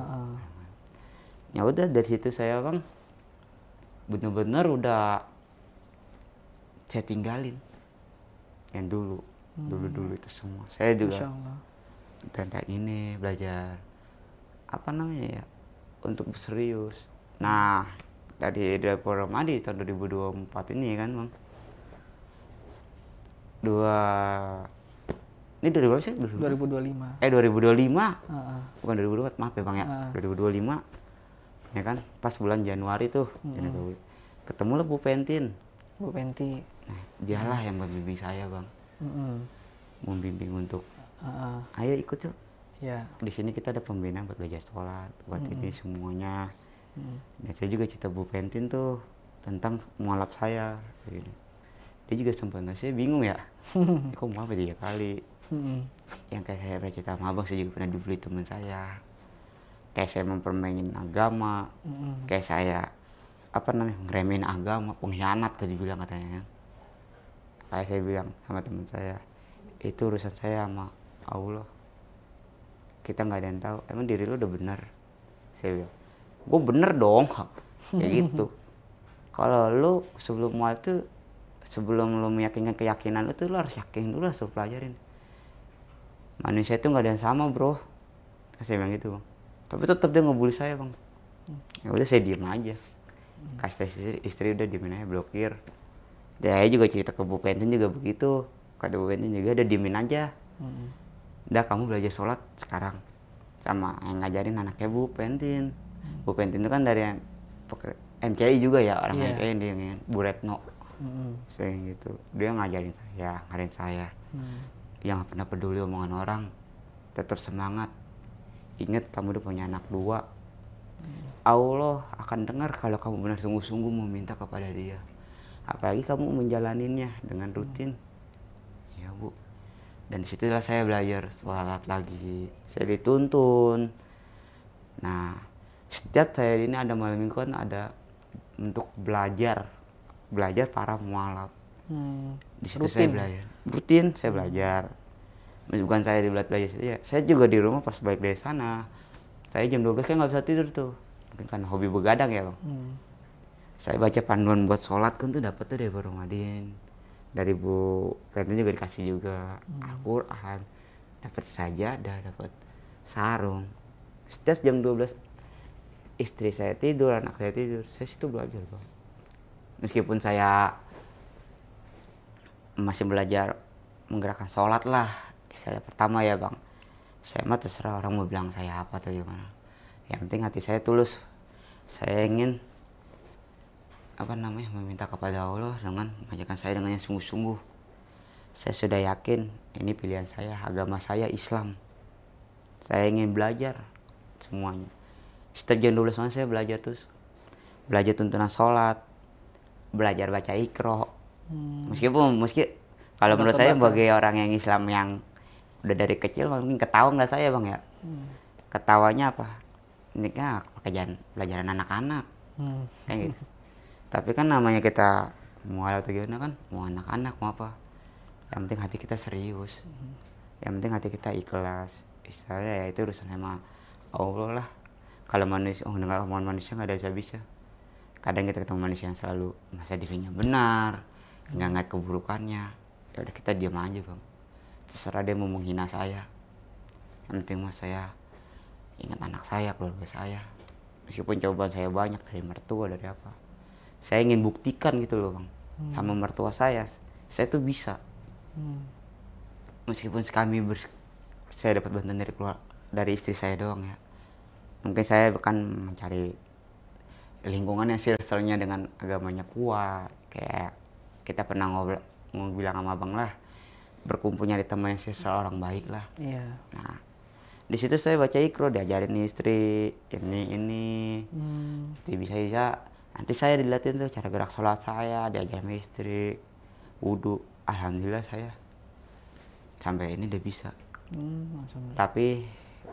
Ya udah dari situ saya Bang bener-bener udah saya tinggalin yang dulu itu semua. Saya juga tentang ini belajar apa namanya ya, untuk serius. Nah dari Pak Romadi tahun 2024 ini kan Bang, ini 2025. 2025. Bukan 2024, maaf ya Bang ya. 2025 ya kan, pas bulan Januari tuh ketemulah Bu Pentin. Nah, dialah yang membimbing saya Bang. Membimbing untuk ayo ikut yuk. Di sini kita ada pembinaan buat belajar sholat, buat ini semuanya. Nah, saya juga cerita Bu Pentin tuh tentang mualaf saya. Dia juga sempat ngasih bingung ya. Kok mualaf 3 kali? Yang kayak saya pernah cerita sama Abang, saya juga pernah dibully teman saya. Kayak saya mempermainin agama, kayak saya apa namanya ngeremehin agama, pengkhianat tadi bilang katanya. Kayak saya bilang sama teman saya, itu urusan saya sama Allah, kita nggak ada yang tahu. Emang diri lu udah benar? Saya bilang, gue bener dong, kayak gitu. Kalau lu sebelum mau itu, sebelum lu meyakinkan keyakinan lu tuh lu harus yakin dulu, harus pelajarin. Manusia itu nggak ada yang sama bro, saya bilang gitu Bang. Tapi tetap dia ngebully saya Bang. Ya udah saya diem aja. Kasih istri udah diemin aja, blokir. Dia juga cerita ke Bu Pentin juga begitu. Kata Bu Pentin juga udah diemin aja. Udah kamu belajar sholat sekarang. Sama yang ngajarin anaknya Bu Pentin. Bu Pentin itu kan dari yang MCI juga ya, orang MCI dia yang Bu Retno. Saya gitu. Dia ngajarin saya. Yang gak pernah peduli omongan orang. Tetap semangat. Ingat kamu udah punya anak 2. Allah akan dengar kalau kamu benar sungguh-sungguh meminta kepada Dia. Apalagi kamu menjalaninnya dengan rutin. Ya Bu. Dan disitulah saya belajar sholat lagi. Saya dituntun. Nah, setiap saya ini ada malam minggu kan ada untuk belajar para mualaf. Di situ saya belajar. Rutin saya belajar. Bukan saya belajar ya. Saya juga di rumah pas balik dari sana. Saya jam 12 kan nggak bisa tidur tuh. Mungkin karena hobi begadang ya Bang. Saya baca panduan buat sholat kan tuh dapat tuh dari Pak Romadin. Dari Bu Pentin juga dikasih juga Al-Quran. Dapat sajadah, dapat sarung. Setiap jam 12 istri saya tidur, anak saya tidur, saya situ belajar Bang. Meskipun saya masih belajar menggerakkan sholat lah. Saya pertama ya Bang. Saya mah terserah orang mau bilang saya apa atau gimana. Yang penting hati saya tulus. Saya ingin meminta kepada Allah dengan mengajarkan saya dengan yang sungguh-sungguh. Saya sudah yakin ini pilihan saya, agama saya Islam. Saya ingin belajar semuanya. Setiap jam 12 malam saya belajar terus. Belajar tuntunan sholat, belajar baca Iqra. Meski kalau menurut saya sebagai orang yang Islam yang udah dari kecil mungkin ketawa nggak saya bang ya. Ketawanya apa? Ini kan pekerjaan pelajaran anak-anak. Kayak gitu. Tapi kan namanya kita mau hal atau gimana kan, mau anak-anak mau apa. Yang penting hati kita serius. Yang penting hati kita ikhlas. Istilahnya ya itu urusan sama Allah lah. Kalau manusia, dengar omongan manusia nggak ada bisa-bisa. Kadang kita ketemu manusia yang selalu merasa dirinya benar, nggak ngeliat keburukannya. Ya udah kita diam aja bang. Terserah dia mau menghina saya. Yang penting mas saya ingat anak saya, keluarga saya. Meskipun cobaan saya banyak dari mertua, dari apa. Saya ingin buktikan gitu loh bang. Sama mertua saya tuh bisa. Meskipun saya dapat bantuan dari istri saya doang ya. Mungkin saya akan mencari lingkungan yang circle-nya dengan agamanya kuat. Kayak kita pernah bilang sama abang lah, berkumpulnya di teman yang circle orang baik lah. Iya. Nah, di situ saya baca Iqra, diajarin istri ini. Bisa nanti saya dilatih tuh cara gerak sholat saya, diajarin istri, wudhu. Alhamdulillah saya sampai ini udah bisa. Tapi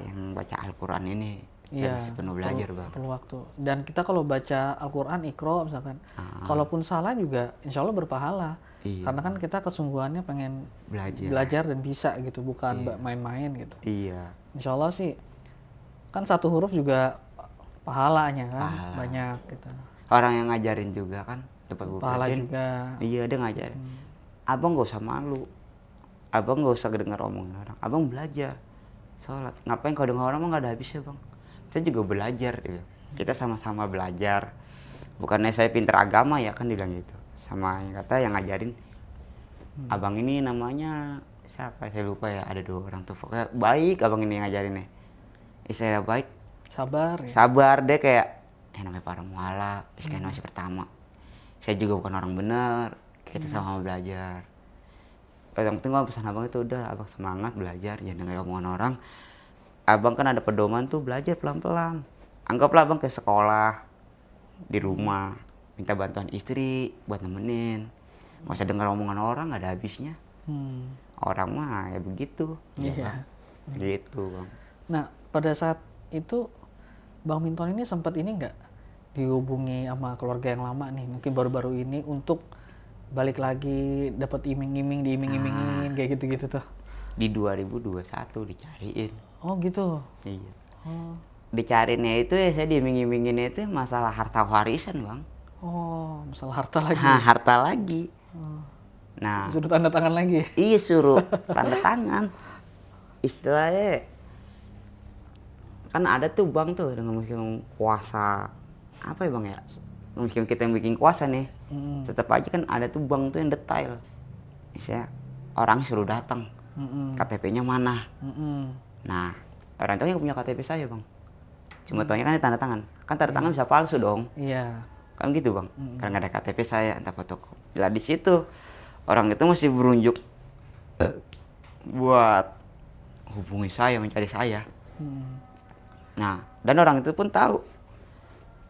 yang baca Al-Quran ini saya masih penuh belajar bang. Perlu waktu. Dan kita kalau baca Al-Quran Iqra misalkan, kalaupun salah juga insya Allah berpahala. Iya. Karena kan kita kesungguhannya pengen belajar dan bisa gitu, bukan main-main gitu. Iya. Insya Allah sih, kan satu huruf juga pahalanya kan banyak gitu. Orang yang ngajarin juga kan dapat pahala juga. Iya, dia ngajarin. Abang gak usah malu. Abang gak usah dengar omongan orang. Abang belajar sholat. Ngapain kalau dengar orang mah gak ada habisnya bang. Saya juga belajar gitu. Kita sama-sama belajar. Bukannya saya pinter agama ya kan dibilang gitu. Sama yang kata yang ngajarin. Abang ini namanya siapa? Saya lupa ya. Ada 2 orang tuh. Pokoknya baik abang ini yang ngajarin nih. Saya baik. Sabar. Ya? Sabar deh kayak. Namanya para mualaf. Kayak masih pertama. Saya juga bukan orang benar. Kita sama-sama belajar. Yang penting pesan abang itu udah. Abang semangat belajar. Jangan dengar omongan orang. Abang kan ada pedoman tuh belajar pelan-pelan. Anggaplah abang ke sekolah di rumah, minta bantuan istri buat nemenin. Gak usah dengar omongan orang, gak ada habisnya. Orang mah ya begitu. Iya. Gitu bang. Nah pada saat itu Bang Minton ini sempat ini nggak dihubungi sama keluarga yang lama nih, mungkin baru-baru ini untuk balik lagi dapat iming-iming, diiming-imingin kayak gitu-gitu tuh? Di 2021 dicariin. Oh gitu. Iya. Dicariinnya itu ya saya diiming-iminginnya itu masalah harta warisan bang. Oh masalah harta lagi. Harta lagi. Nah. Suruh tanda tangan lagi. Iya suruh tanda tangan. Istilahnya kan ada tuh bang tuh dengan mungkin kuasa apa ya bang ya. Mungkin kita yang bikin kuasa nih. Tetap aja kan ada tuh bang tuh yang detail. Misalnya orang suruh datang. KTP-nya mana? Nah, orang tuanya punya KTP saya bang. Cuma taunya kan tanda tangan. Kan tanda tangan bisa palsu dong. Iya. Kan gitu bang. Karena nggak ada KTP saya, entah fotokopi. Lah di situ orang itu masih berunjuk buat hubungi saya, mencari saya. Nah, dan orang itu pun tahu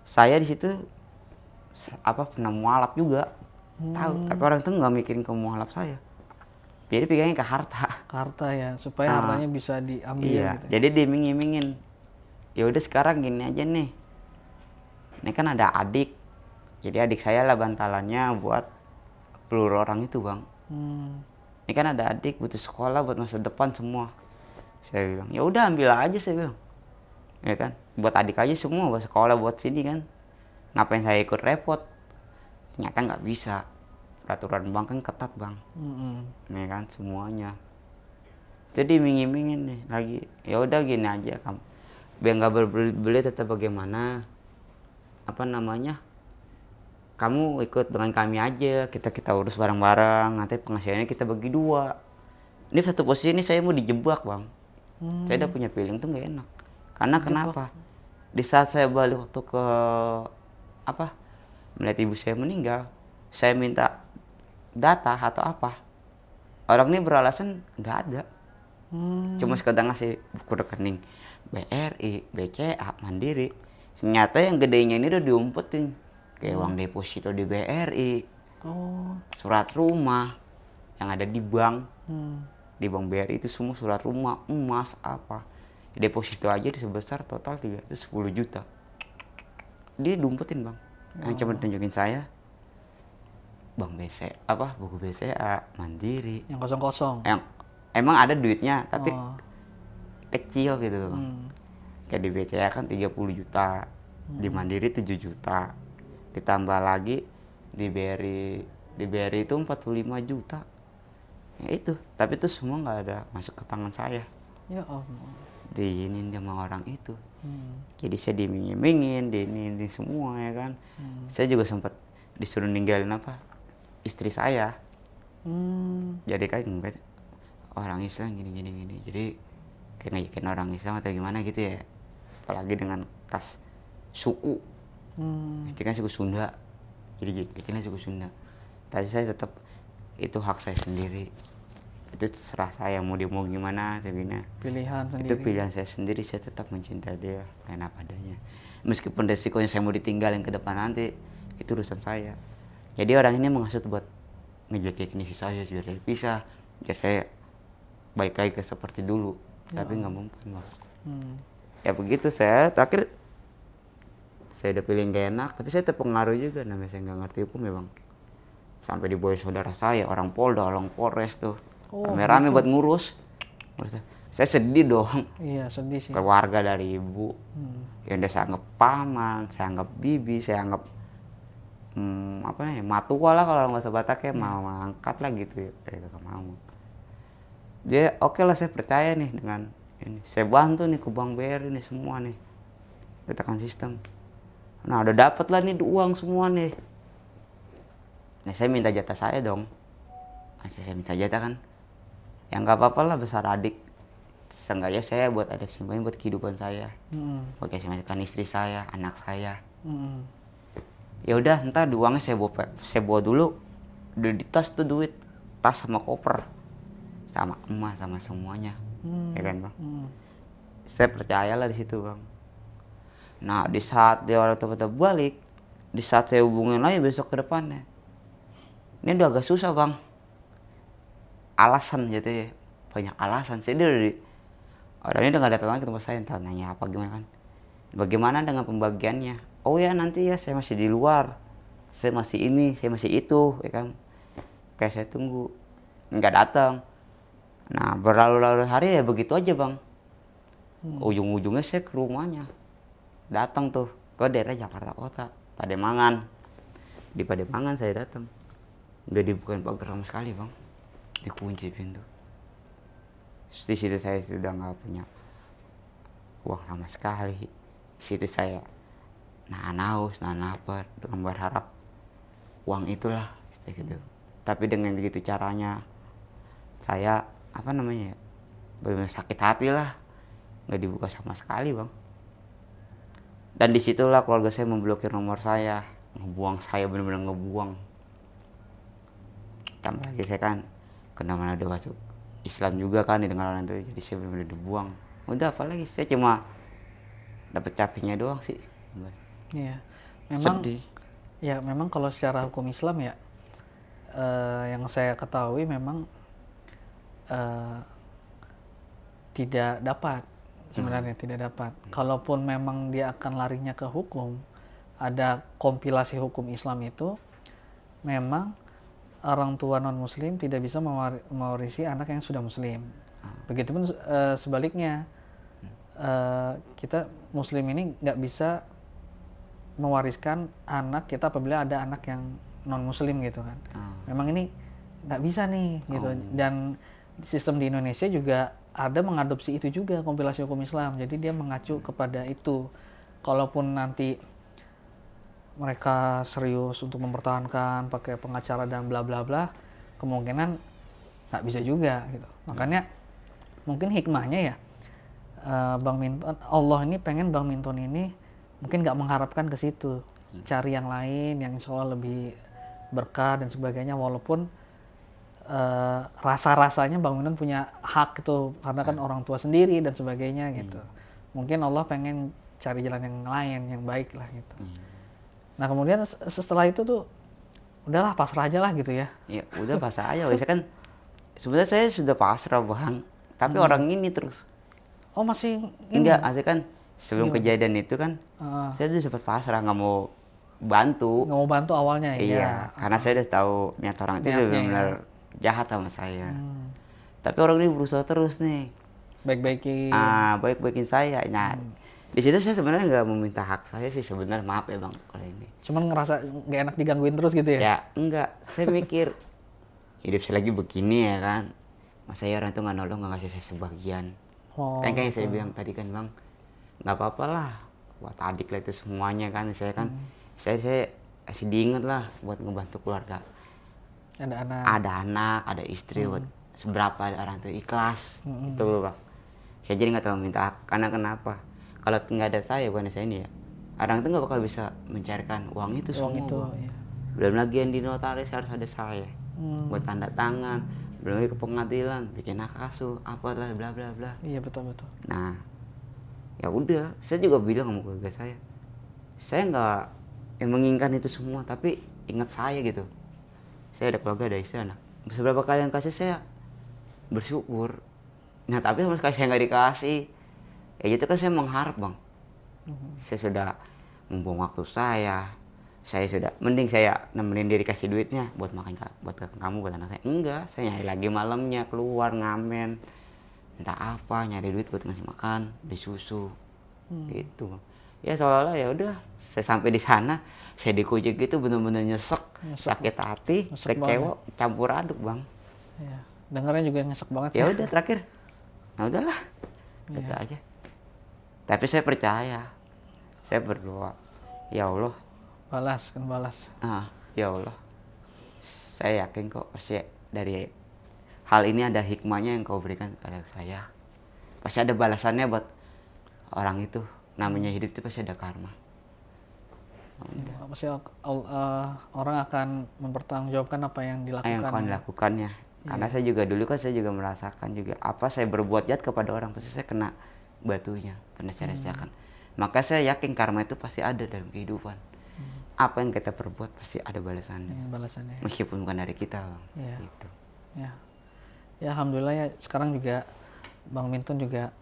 saya di situ pernah mualaf juga. Tahu, tapi orang itu nggak mikirin ke mualaf saya. Jadi pegangnya ke harta. Harta ya, supaya hartanya bisa diambil. Iya, gitu. jadi diiming-imingin. Ya udah sekarang gini aja nih. Ini kan ada adik. Jadi adik saya lah bantalannya buat peluru orang itu bang. Ini kan ada adik butuh sekolah buat masa depan semua. Saya bilang, ya udah ambil aja saya bilang. Ya kan, buat adik aja semua buat sekolah buat sini kan. Ngapain saya ikut repot? Ternyata nggak bisa. Peraturan bank kan ketat bang. Nih kan semuanya. Jadi iming-imingin nih lagi. Ya udah gini aja kamu. Biar nggak berbeli tetap bagaimana? Kamu ikut dengan kami aja. Kita urus bareng-bareng. Nanti penghasilannya kita bagi 2. Ini satu posisi ini saya mau dijebak bang. Saya udah punya feeling tuh nggak enak. Karena kenapa? Di saat saya balik waktu ke melihat ibu saya meninggal, saya minta data atau apa, orang ini beralasan nggak ada. Cuma sekedar ngasih buku rekening BRI, BCA, Mandiri. Ternyata yang gedenya ini udah diumpetin. Kayak uang deposito di BRI, surat rumah yang ada di bank. Di bank BRI itu semua surat rumah, emas, apa. Deposito aja sebesar total 310 juta. Dia diumpetin, Bang. Yang cuma tunjukin saya Bank BCA, buku BCA, Mandiri. Yang kosong-kosong. Yang emang ada duitnya, tapi kecil gitu loh. Kayak di BCA kan 30 juta, di Mandiri 7 juta. Ditambah lagi di BRI itu 45 juta. Ya itu, tapi itu semua nggak ada masuk ke tangan saya. Ya Allah. Diinin sama orang itu. Jadi saya dimingin-mingin, diinin semua ya kan. Saya juga sempat disuruh ninggalin istri saya. Jadi kan orang Islam gini. Jadi kayak ngajakin orang Islam atau gimana gitu ya. Apalagi dengan kas suku. Itu kan suku Sunda. Jadi bikinnya suku Sunda. Tapi saya tetap itu hak saya sendiri. Itu terserah saya mau dia mau gimana gimana. Pilihan sendiri. Itu pilihan saya sendiri, saya tetap mencintai dia main apa adanya. Meskipun resikonya saya mau ditinggalin ke depan nanti, itu urusan saya. Jadi orang ini menghasut buat ngejakin istri saya biar saya pisah, biar saya balik lagi ke seperti dulu. Tapi nggak mungkin, Bang. Ya begitu, saya terakhir saya udah pilih gak enak, tapi saya terpengaruh juga, namanya saya nggak ngerti hukum ya, Bang. Sampai dibawa saudara saya, orang Polda, orang Polres tuh, rame-rame buat ngurus. Saya sedih dong. Iya, sedih sih. Keluarga dari ibu, yang udah saya anggap paman, saya anggap bibi, saya anggap matua lah kalau nggak sebataknya, mau angkat lah gitu ya, kayak mau. Dia oke lah, saya percaya nih dengan ini, saya bantu nih ke Bank BRI nih semua nih, letakkan sistem. Nah udah dapet lah nih uang semua nih. Nah saya minta jatah saya dong. Saya minta jatah kan, ya nggak apa-apa lah, besar adik. Seenggaknya saya buat ada simpannya buat kehidupan saya. Oke, saya masukkan istri saya, anak saya. Ya udah, ntar uangnya saya bawa dulu. Udah di tas tuh duit, tas sama koper, sama emas, sama semuanya, ya kan, Bang. Saya percayalah di situ, Bang. Nah di saat dia orang tua balik, di saat saya hubungin lagi besok ke depannya, ini udah agak susah, Bang. Alasan gitu ya, banyak alasan. Saya orang ini udah gak datang lagi ke tempat saya, entah nanya apa gimana kan. Bagaimana dengan pembagiannya? Oh ya nanti ya, saya masih di luar, saya masih ini, saya masih itu, ya kan. Kayak saya tunggu, nggak datang. Nah berlalu-lalu hari ya begitu aja, Bang. Ujung-ujungnya saya ke rumahnya, datang tuh ke daerah Jakarta Kota, Pademangan. Di Pademangan saya datang, nggak dibukain pagar sama sekali, Bang. Dikunci pintu. Di situ saya sudah nggak punya uang sama sekali. Di situ saya nahan haus, nahan lapar, dengan berharap uang itulah gitu. Tapi dengan begitu caranya saya benar-benar sakit hati lah, nggak dibuka sama sekali, Bang. Dan disitulah keluarga saya memblokir nomor saya, ngebuang saya, benar-benar ngebuang. Tambah lagi saya kan kena udah masuk Islam juga kan dengan orang itu, jadi saya benar-benar dibuang. Udah apalagi, saya cuma dapat capeknya doang sih. Iya, memang sedih. Ya memang kalau secara hukum Islam ya, yang saya ketahui memang tidak dapat sebenarnya, tidak dapat. Kalaupun memang dia akan larinya ke hukum, ada kompilasi hukum Islam itu, memang orang tua non muslim tidak bisa mewarisi anak yang sudah muslim. Begitupun sebaliknya, kita muslim ini nggak bisa mewariskan anak kita apabila ada anak yang non muslim gitu kan. Memang ini nggak bisa nih gitu. Dan sistem di Indonesia juga ada mengadopsi itu juga, kompilasi hukum Islam. Jadi dia mengacu kepada itu. Kalaupun nanti mereka serius untuk mempertahankan pakai pengacara dan bla bla bla, kemungkinan nggak bisa juga gitu. Makanya mungkin hikmahnya ya, Bang Minton, Allah ini pengen Bang Minton ini mungkin nggak mengharapkan ke situ. cari yang lain yang insya Allah lebih berkah dan sebagainya, walaupun rasa-rasanya Bang Minton punya hak gitu karena kan orang tua sendiri dan sebagainya gitu. Mungkin Allah pengen cari jalan yang lain yang baik lah gitu. Nah kemudian setelah itu tuh udahlah pasrah aja lah gitu ya. Ya udah pasrah aja. Saya kan sebenarnya saya sudah pasrah Bang, tapi orang ini terus. Oh masih ini? Enggak, saya kan sebelum kejadian itu kan saya udah sempat pasrah, nggak mau bantu. Nggak mau bantu awalnya ya? Iya, karena saya udah tahu niat orang itu benar-benar jahat sama saya. Tapi orang ini berusaha terus nih. Baik-baikin. Baik-baikin saya. Nah, di situ saya sebenarnya nggak meminta hak saya sih sebenarnya, maaf ya Bang kalau ini. Cuman ngerasa nggak enak digangguin terus gitu ya? Ya enggak, saya mikir hidup saya lagi begini ya kan, masa ya orang itu nggak nolong, nggak ngasih saya sebagian. Kan kayak saya bilang tadi kan Bang, nggak apa-apa lah buat adik lah itu semuanya kan, saya kan saya masih diingat lah buat ngebantu keluarga. Ada anak, ada istri, buat seberapa ada orang tuh ikhlas. Itu loh Bang. Saya jadi nggak terlalu minta hak, karena kenapa? Kalau nggak ada saya, bukan saya ini ya, orang itu nggak bakal bisa mencairkan uang itu semua. Iya. Belum lagi yang di notaris harus ada saya buat tanda tangan, belum lagi ke pengadilan, bikin hak asuh, apalah bla bla bla. Iya betul. Nah, ya udah, saya juga bilang sama keluarga saya nggak menginginkan itu semua, tapi ingat saya gitu. Saya ada keluarga, ada istri, anak. Seberapa kali yang kasih saya bersyukur. Nah tapi sama sekali saya nggak dikasih. Ya gitu kan saya mengharap Bang. Saya sudah membuang waktu saya sudah, mending saya nemenin dia dikasih duitnya buat makan, buat kamu, buat anak saya. Enggak, saya nyari lagi malamnya, keluar ngamen, entah apa, nyari duit buat ngasih makan, beli susu, gitu Bang. Ya seolah-olah ya udah, saya sampai di sana, saya dikucik gitu bener-bener nyesek, sakit hati, kecewa, campur aduk Bang. Iya, dengarnya juga nyesek banget sih. Ya udah terakhir, nah udahlah, gitu aja. Tapi saya percaya, saya berdoa, ya Allah. Balas. Ya Allah, saya yakin kok pasti dari hal ini ada hikmahnya yang kau berikan kepada saya. Pasti ada balasannya buat orang itu. Namanya hidup itu pasti ada karma. Pasti orang akan mempertanggungjawabkan apa yang dilakukan. Yang kau dilakukannya. Karena saya juga dulu kan saya juga merasakan juga apa saya berbuat jahat kepada orang, pasti saya kena batunya, kena saya rasakan. Maka saya yakin karma itu pasti ada dalam kehidupan. Apa yang kita perbuat pasti ada balasannya. Meskipun bukan dari kita Bang. Gitu. Ya alhamdulillah ya, sekarang juga Bang Minton juga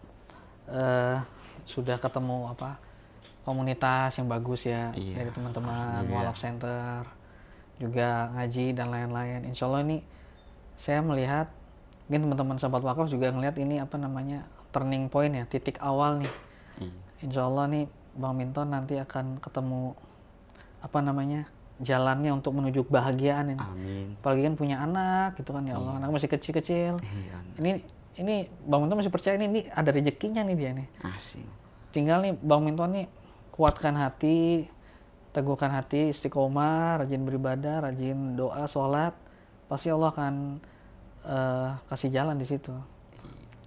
sudah ketemu komunitas yang bagus ya, dari teman-teman Walaf Center, juga ngaji dan lain-lain. Insya Allah ini saya melihat, mungkin teman-teman sahabat wakaf juga ngelihat ini turning point ya, titik awal nih. Insya Allah nih Bang Minton nanti akan ketemu jalannya untuk menuju kebahagiaan ini. Amin. Apalagi kan punya anak gitu kan, ya Allah, anak masih kecil-kecil. Ini Bang Minton masih percaya ini ada rezekinya nih dia nih. Asik. Tinggal nih Bang Minton nih kuatkan hati, teguhkan hati, istiqomah, rajin beribadah, rajin doa, sholat, pasti Allah akan kasih jalan di situ.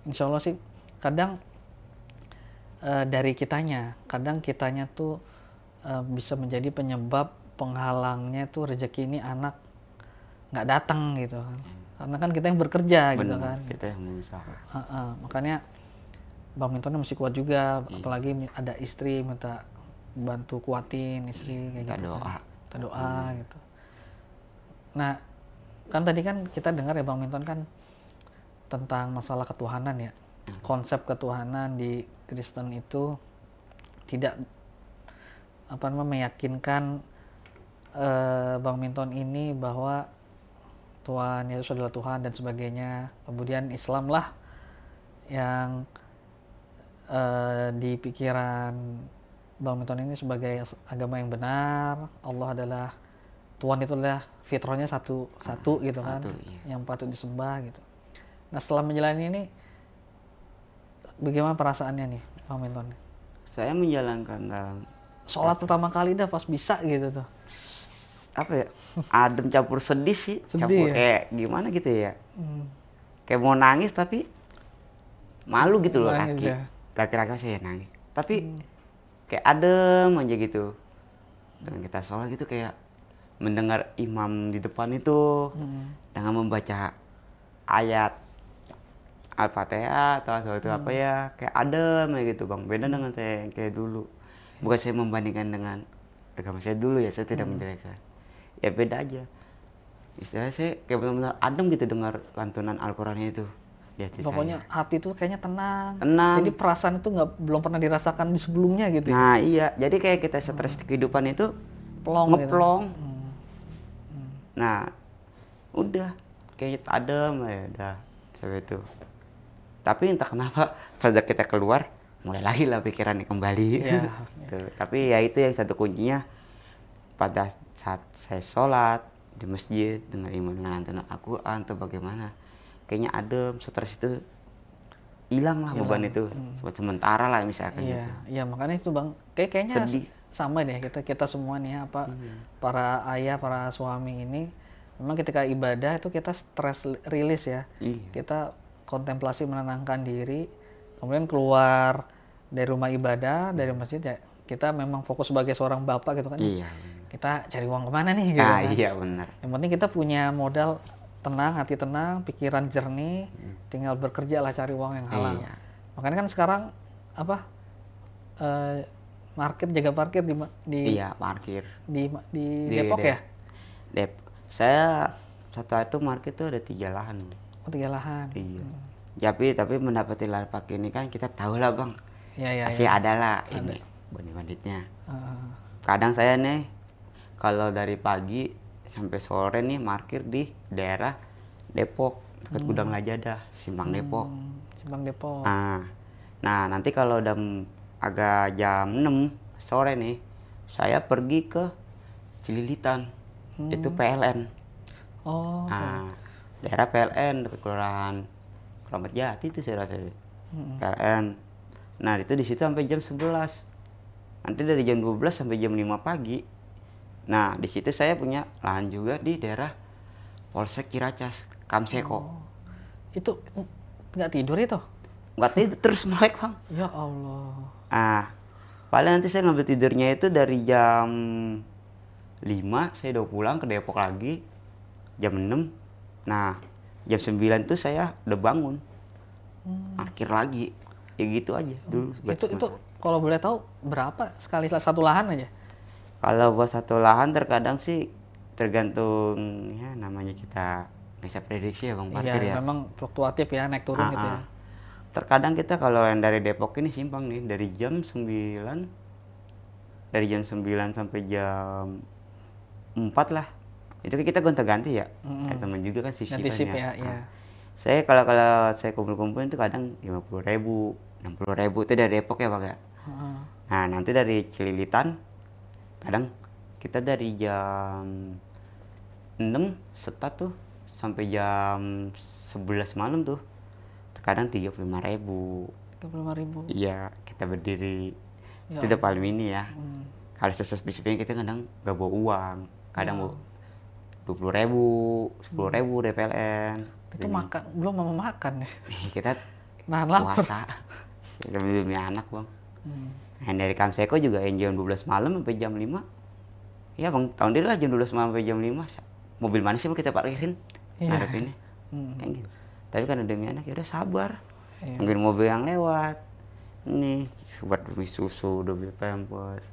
Insya Allah sih. Kadang dari kadang kitanya tuh bisa menjadi penyebab penghalangnya tuh rezeki ini anak nggak datang gitu kan. Karena kan kita yang bekerja. Bener, gitu kan. Kita yang berusaha. Makanya Bang Minton masih kuat juga, apalagi ada istri minta bantu kuatin istri kayak gitu. Kita doa gitu. Nah, kan tadi kan kita dengar ya Bang Minton kan tentang masalah ketuhanan ya. Konsep ketuhanan di Kristen itu tidak meyakinkan Bang Minton ini bahwa Tuhan Yesus adalah Tuhan dan sebagainya. Kemudian Islam lah yang di pikiran Bang Minton ini sebagai agama yang benar. Allah adalah Tuhan, itu adalah fitrahnya satu gitu kan, yang patut disembah gitu. Nah setelah menjalani ini, bagaimana perasaannya nih Bang Minton? Saya menjalankan dalam sholat pertama kali dah pas bisa gitu tuh. Apa ya? Adem campur sedih sih. Campur kayak gimana gitu ya. Kayak mau nangis tapi malu gitu loh laki. Laki-laki saya nangis. Tapi kayak adem aja gitu. Dan kita sholat gitu kayak mendengar imam di depan itu dengan membaca ayat Al-Fatihah atau sesuatu apa ya, kayak adem ya gitu bang. Beda dengan saya yang kayak dulu. Bukan saya membandingkan dengan agama saya dulu ya, saya tidak menjelekkan. Ya beda aja. Istilahnya saya kayak benar-benar adem gitu dengar lantunan Al-Quran itu di hati Pokoknya saya. hati tuh kayaknya tenang. Tenang. Jadi perasaan itu belum pernah dirasakan di sebelumnya gitu. Nah iya, jadi kayak kita stres di kehidupan itu Plong gitu. ngeplong. Nah udah kayak adem ya udah seperti itu. Tapi entah kenapa pada kita keluar mulai lagi lah pikirannya kembali. Iya. Tuh. Tapi ya itu yang satu kuncinya, pada saat saya sholat di masjid dengan imam dengan lantunan Al-Quran atau bagaimana, kayaknya adem, stres itu hilang lah, beban itu sementara lah misalkan Iya, gitu. iya makanya itu bang, kayaknya Sedih. sama deh kita semua nih para ayah, para suami ini, memang ketika ibadah itu kita stress release ya, Iya. kita kontemplasi menenangkan diri, kemudian keluar dari rumah ibadah, dari masjid ya, kita memang fokus sebagai seorang bapak gitu kan, Iya. kita cari uang kemana nih gitu Nah kan. iya benar. Yang penting kita punya modal tenang, hati tenang, pikiran jernih, tinggal bekerja lah cari uang yang halal. Iya. Makanya kan sekarang apa jaga parkir Iya parkir. di Depok ya? Saya satu itu market tuh ada 3 lahan. Oh 3 lahan. Iya. Tapi mendapati lahan parkir ini kan kita tahu lah bang. Iya Pasti iya. ada lah ini bandit-banditnya. Heeh. Kadang saya nih kalau dari pagi sampai sore nih parkir di daerah Depok dekat Gudang Lajada, Simpang Depok. Simpang Depok. Nah nanti kalau udah agak jam 6 sore nih, saya pergi ke Cililitan, itu PLN. Oh. Daerah PLN dekat Kelurahan Keramat Jati itu saya rasa PLN. Nah itu di situ sampai jam 11. Nanti dari jam 12 sampai jam 5 pagi. Nah di situ saya punya lahan juga di daerah Polsek Ciracas, Kamseko. Itu nggak tidur itu? Nggak tidur terus melek bang. Ya Allah. Paling nanti saya ngambil tidurnya itu dari jam 5 saya udah pulang ke Depok lagi. Jam 6. Nah jam 9 tuh saya udah bangun. Parkir lagi. Ya gitu aja dulu. Itu kalau boleh tahu berapa sekali satu lahan aja? Kalau buat satu lahan terkadang sih tergantung ya namanya kita nggak bisa prediksi ya bang parkir ya. Memang fluktuatif ya, naik turun gitu ya. Terkadang kita kalau yang dari Depok ini simpang nih dari jam 9 sampai jam 4 lah. Itu kita gonta-ganti ya. Kayak teman juga kan Ganti sip ya. Saya kalau saya kumpul-kumpul itu kadang 50.000, 60.000 itu dari Depok ya Pak ya. Nah, nanti dari Cililitan kadang kita dari jam 6 start tuh sampai jam 11 malam tuh. Kadang 35.000. 35.000. Iya, kita berdiri. Ya Itu udah paling ini ya. Kalau spesifiknya kita kadang nggak bawa uang, kadang bawa 20.000, 10.000 dari PLN. Itu makan, belum mau makan ya. Kita Nahan lapar. puasa. Demi anak bang. Nah, dari Kamseko juga yang jam 12 malam sampai jam 5. Ya bang, tahun dia lah jam 12 malam sampai jam 5. Mobil mana sih mau kita parkirin? Ngadepinnya. Kayak gitu. Tapi karena demi anak ya udah sabar. Mungkin mobil yang lewat. Ini buat demi susu, udah beli pampers.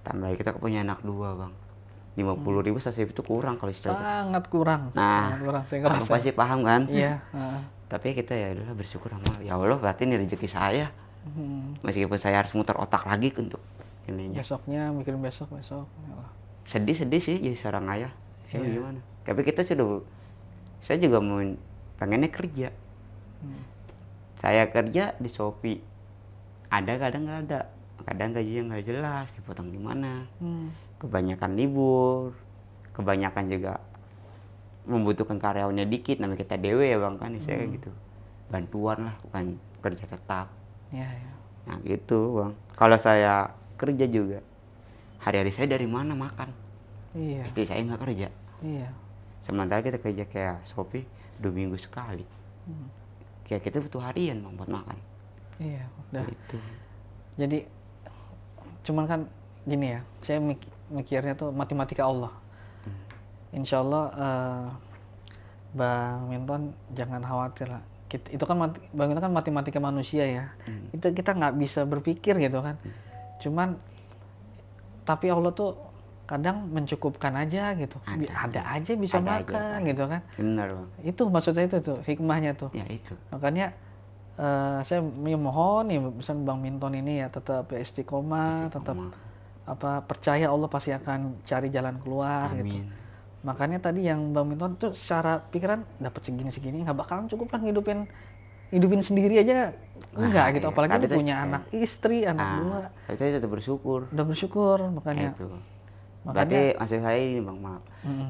Tambah lagi kita punya anak 2 bang. 50.000 sasih itu kurang kalau istilahnya. Sangat kurang. Nah, sangat kurang. Saya ngerasa. pasti paham kan? Iya. Tapi kita ya udahlah bersyukur sama ya Allah, berarti ini rezeki saya. Meskipun saya harus muter otak lagi untuk ininya. Besoknya mikirin besok. Sedih sih jadi seorang ayah. Ya gimana? Tapi kita saya juga mau pengennya kerja. Saya kerja di Shopee. Ada kadang nggak ada. Kadang gajinya nggak jelas, dipotong di mana. Kebanyakan libur. Kebanyakan juga membutuhkan karyawannya dikit, namanya kita dewe ya bang kan, saya kayak gitu. Bantuan lah, bukan kerja tetap. Iya. Nah gitu bang. Kalau saya kerja juga, hari-hari saya dari mana makan? Iya. Istri saya nggak kerja. Iya. Sementara kita kerja kayak Shopee 2 minggu sekali. Kayak kita butuh harian bang buat makan. Iya. Udah. Gitu. Jadi cuman kan gini ya, saya mikirnya tuh matematika Allah. Insya Allah Bang Minton jangan khawatir lah. Itu kan Bang Minton kan matematika manusia ya. Itu kita nggak bisa berpikir gitu kan. Cuman tapi Allah tuh kadang mencukupkan aja gitu. Ada aja bisa Ada makan aja. gitu kan. Benar Bang. Itu maksudnya itu tuh hikmahnya tuh. Ya itu. Makanya saya mohon nih misalnya Bang Minton ini ya tetap istiqomah, tetap percaya Allah pasti akan cari jalan keluar. Amin. Gitu. Makanya tadi yang Bang Minton tuh secara pikiran dapat segini nggak bakalan cukup lah hidupin sendiri aja enggak gitu, apalagi lu punya anak istri, anak dua. Kita tetap bersyukur. Udah bersyukur makanya. Berarti maksud saya ini Bang, maaf.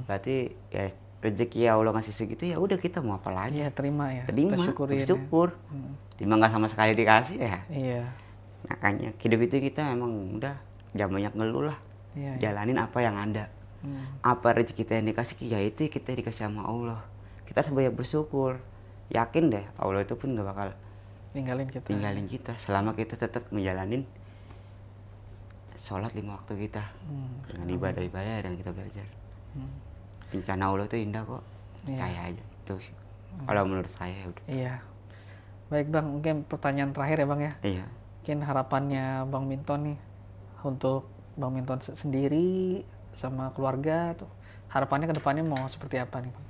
Berarti ya rezeki Allah ngasih segitu ya udah kita mau apa lagi? Iya, terima ya. Terima, bersyukur. Ya. Nggak sama sekali dikasih ya. Iya. Makanya hidup itu kita emang udah jangan banyak ngeluh lah. Iya, jalanin apa yang ada. Apa rezeki kita yang dikasih ya itu kita dikasih sama Allah. Kita harus banyak bersyukur. Yakin deh Allah itu pun nggak bakal tinggalin kita selama kita tetap menjalanin sholat 5 waktu kita dengan ibadah yang kita belajar. Rencana Allah itu indah kok, percaya aja itu sih. Kalau menurut saya udah. Iya. Baik Bang, mungkin pertanyaan terakhir ya Bang ya. Iya. Mungkin harapannya Bang Minton nih untuk Bang Minton sendiri sama keluarga tuh, harapannya ke depannya mau seperti apa nih Bang?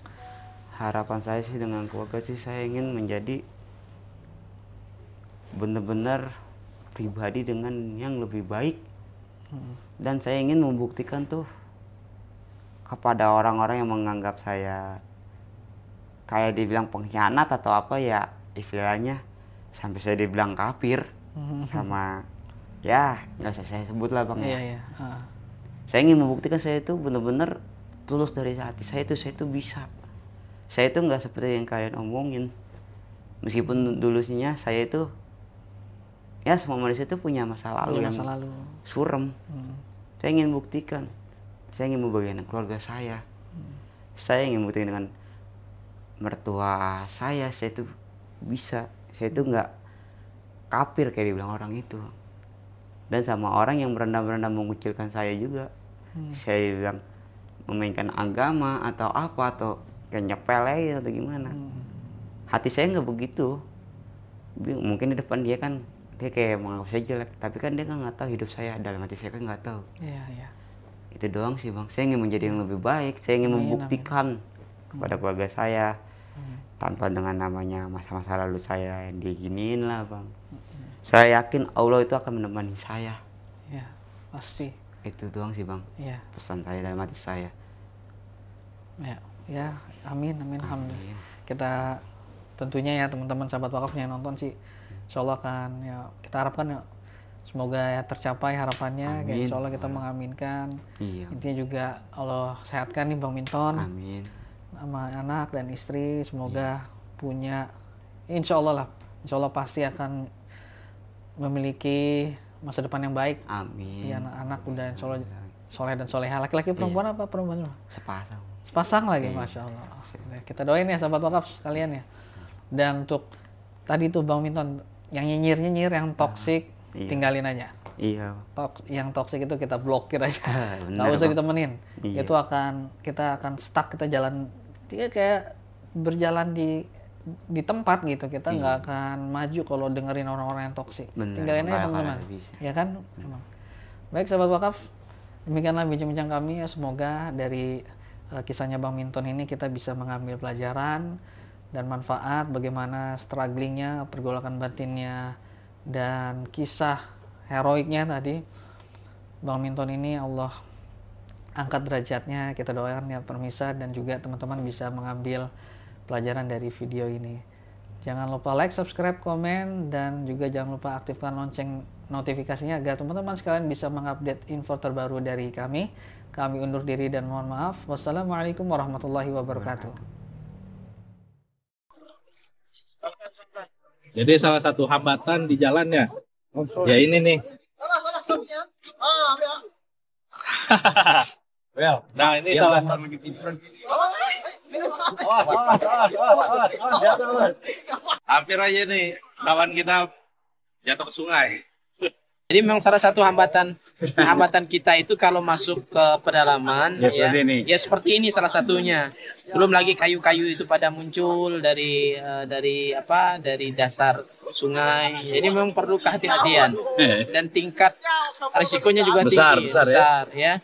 Harapan saya sih dengan keluarga sih saya ingin menjadi benar-benar pribadi dengan yang lebih baik. Dan saya ingin membuktikan tuh kepada orang-orang yang menganggap saya kayak dibilang pengkhianat atau apa ya istilahnya sampai saya dibilang kafir sama ya nggak usah saya sebut lah Bang. Iya. Saya ingin membuktikan saya itu benar-benar tulus dari hati saya itu bisa. Saya itu nggak seperti yang kalian omongin. Meskipun dulunya saya itu ya semua manusia itu punya masa lalu yang suram. Saya ingin buktikan. Saya ingin membagikan keluarga saya. Saya ingin membuktikan dengan mertua saya itu bisa. Saya itu nggak kafir kayak dibilang orang itu. Dan sama orang yang berendah-berendah mengucilkan saya juga. Saya bilang memainkan agama atau apa atau kayak nyepelin atau gimana. Hati saya nggak begitu. Mungkin di depan dia kan dia kayak menganggap saya jelek, tapi kan dia kan nggak tahu hidup saya dalam hati saya kan nggak tahu. Iya. Itu doang sih Bang. Saya ingin menjadi yang lebih baik. Saya ingin membuktikan kepada keluarga saya tanpa dengan namanya masa-masa lalu saya yang diginiin lah Bang. Saya yakin Allah itu akan menemani saya. Iya, pasti. Itu doang sih Bang. Iya. Pesan saya dalam hati saya. Ya, amin. Alhamdulillah. Kita tentunya ya teman-teman sahabat wakaf yang nonton sih, insya Allah kan ya kita harapkan ya semoga ya tercapai harapannya. Insya Allah kita mengaminkan. Iya. Intinya juga Allah sehatkan nih Bang Minton. Amin. Sama anak dan istri semoga punya insya Allah pasti akan memiliki masa depan yang baik. Amin. Ya, anak-anak udah insya Allah soleh dan soleha. Laki-laki perempuan apa perempuan? Sepasang lagi, Masya Allah. Kita doain ya sahabat wakaf sekalian ya. Dan untuk tadi tuh Bang Minton yang nyinyir yang toksik tinggalin aja. Iya. Yang toksik itu kita blokir aja. Nggak usah ditemenin. Itu kita akan stuck, kita jalan kayak berjalan di tempat gitu. Kita nggak akan maju kalau dengerin orang-orang yang toksik. Tinggalin aja teman-teman. Ya kan? Emang. Baik sahabat wakaf, demikianlah bincang-bincang kami ya. Semoga dari kisahnya Bang Minton ini kita bisa mengambil pelajaran dan manfaat bagaimana strugglingnya, pergolakan batinnya, dan kisah heroiknya tadi Bang Minton ini. Allah angkat derajatnya, kita doakan ya permisa, dan juga teman-teman bisa mengambil pelajaran dari video ini. Jangan lupa like, subscribe, komen, dan juga jangan lupa aktifkan lonceng notifikasinya agar teman-teman sekalian bisa mengupdate info terbaru dari kami. Kami undur diri dan mohon maaf. Wassalamualaikum warahmatullahi wabarakatuh. Jadi salah satu hambatan di jalannya, ya ini nih. Nah ini salah satu. Hampir aja nih kawan kita jatuh ke sungai. Jadi memang salah satu hambatan kita itu kalau masuk ke pedalaman ya seperti ini salah satunya. Belum lagi kayu-kayu itu pada muncul dari dasar sungai. Jadi memang perlu kehati-hatian dan tingkat risikonya juga tinggi, besar ya.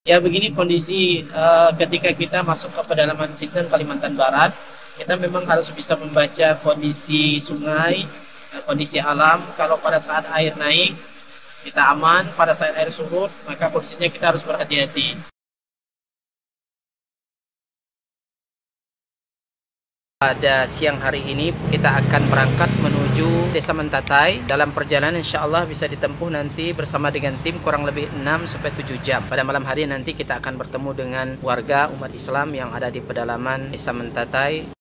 Ya begini kondisi ketika kita masuk ke pedalaman Sintang, Kalimantan Barat, kita memang harus bisa membaca kondisi sungai, kondisi alam. Kalau pada saat air naik, kita aman. Pada saat air surut, maka kondisinya kita harus berhati-hati. Pada siang hari ini kita akan berangkat menuju Desa Mentatai. Dalam perjalanan insya Allah bisa ditempuh nanti bersama dengan tim kurang lebih 6-7 jam. Pada malam hari nanti kita akan bertemu dengan warga umat Islam yang ada di pedalaman Desa Mentatai.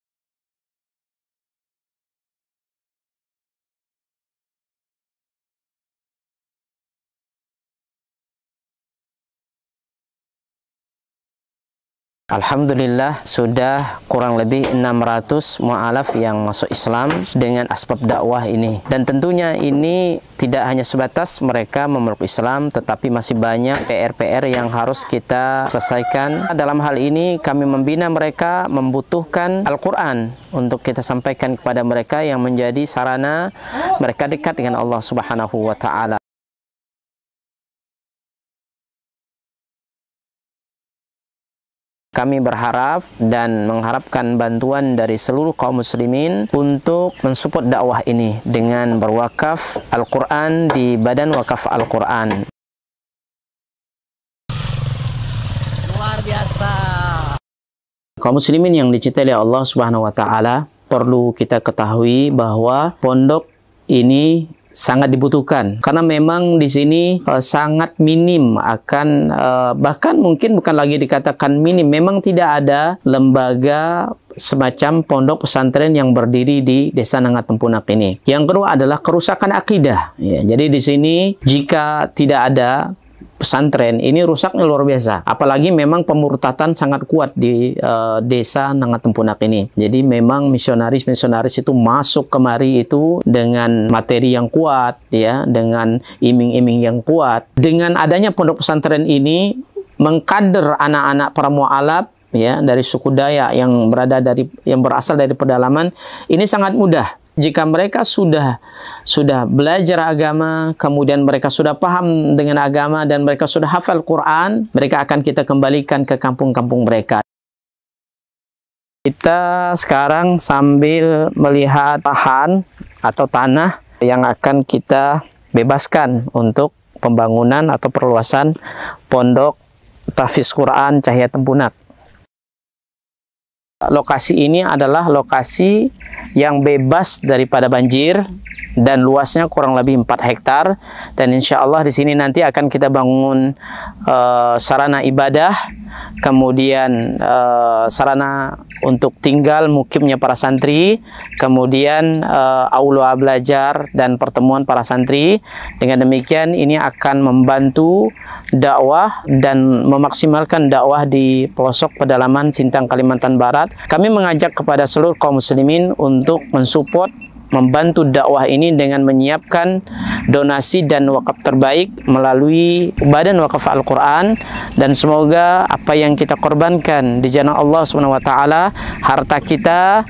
Alhamdulillah sudah kurang lebih 600 mu'alaf yang masuk Islam dengan asbab dakwah ini. Dan tentunya ini tidak hanya sebatas mereka memeluk Islam, tetapi masih banyak PR-PR yang harus kita selesaikan. Dalam hal ini kami membina mereka membutuhkan Al-Quran untuk kita sampaikan kepada mereka yang menjadi sarana mereka dekat dengan Allah Subhanahu wa Ta'ala. Kami berharap dan mengharapkan bantuan dari seluruh kaum muslimin untuk mensupport dakwah ini dengan berwakaf Al-Quran di Badan Wakaf Al-Quran. Luar biasa. Kaum muslimin yang dicintai oleh Allah Subhanahu wa Ta'ala, perlu kita ketahui bahwa pondok ini sangat dibutuhkan karena memang di sini sangat minim akan bahkan mungkin bukan lagi dikatakan minim, memang tidak ada lembaga semacam pondok pesantren yang berdiri di Desa Nangat Tempunak ini. Yang kedua adalah kerusakan akidah. Ya, jadi di sini jika tidak ada pesantren ini rusaknya luar biasa. Apalagi memang pemurtatan sangat kuat di Desa Nangat Tempunak ini. Jadi memang misionaris itu masuk kemari itu dengan materi yang kuat, ya, dengan iming-iming yang kuat. Dengan adanya pondok pesantren ini mengkader anak-anak para mu'alaf, ya, dari suku Dayak yang berasal dari pedalaman, ini sangat mudah. Jika mereka sudah belajar agama, kemudian mereka sudah paham dengan agama dan mereka sudah hafal Quran, mereka akan kita kembalikan ke kampung-kampung mereka. Kita sekarang sambil melihat lahan atau tanah yang akan kita bebaskan untuk pembangunan atau perluasan pondok tahfiz Quran Cahaya Tempunak. Lokasi ini adalah lokasi yang bebas daripada banjir dan luasnya kurang lebih 4 hektar, dan insya Allah di sini nanti akan kita bangun sarana ibadah, kemudian sarana untuk tinggal mukimnya para santri, kemudian aula belajar dan pertemuan para santri. Dengan demikian ini akan membantu dakwah dan memaksimalkan dakwah di pelosok pedalaman Sintang, Kalimantan Barat. Kami mengajak kepada seluruh kaum muslimin untuk mensupport, membantu dakwah ini dengan menyiapkan donasi dan wakaf terbaik melalui Badan Wakaf Al-Quran, dan semoga apa yang kita korbankan di jalan Allah Subhanahu wa Ta'ala, harta kita,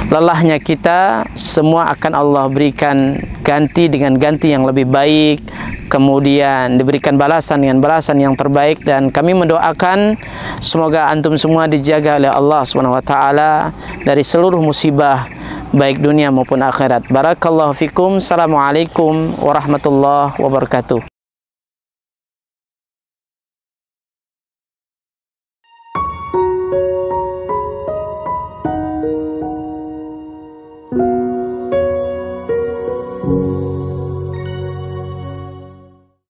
lelahnya kita, semua akan Allah berikan ganti dengan ganti yang lebih baik, kemudian diberikan balasan dengan balasan yang terbaik. Dan kami mendoakan semoga antum semua dijaga oleh Allah Subhanahu wa Ta'ala dari seluruh musibah baik dunia maupun akhirat. Barakallahu fikum. Assalamualaikum warahmatullahi wabarakatuh.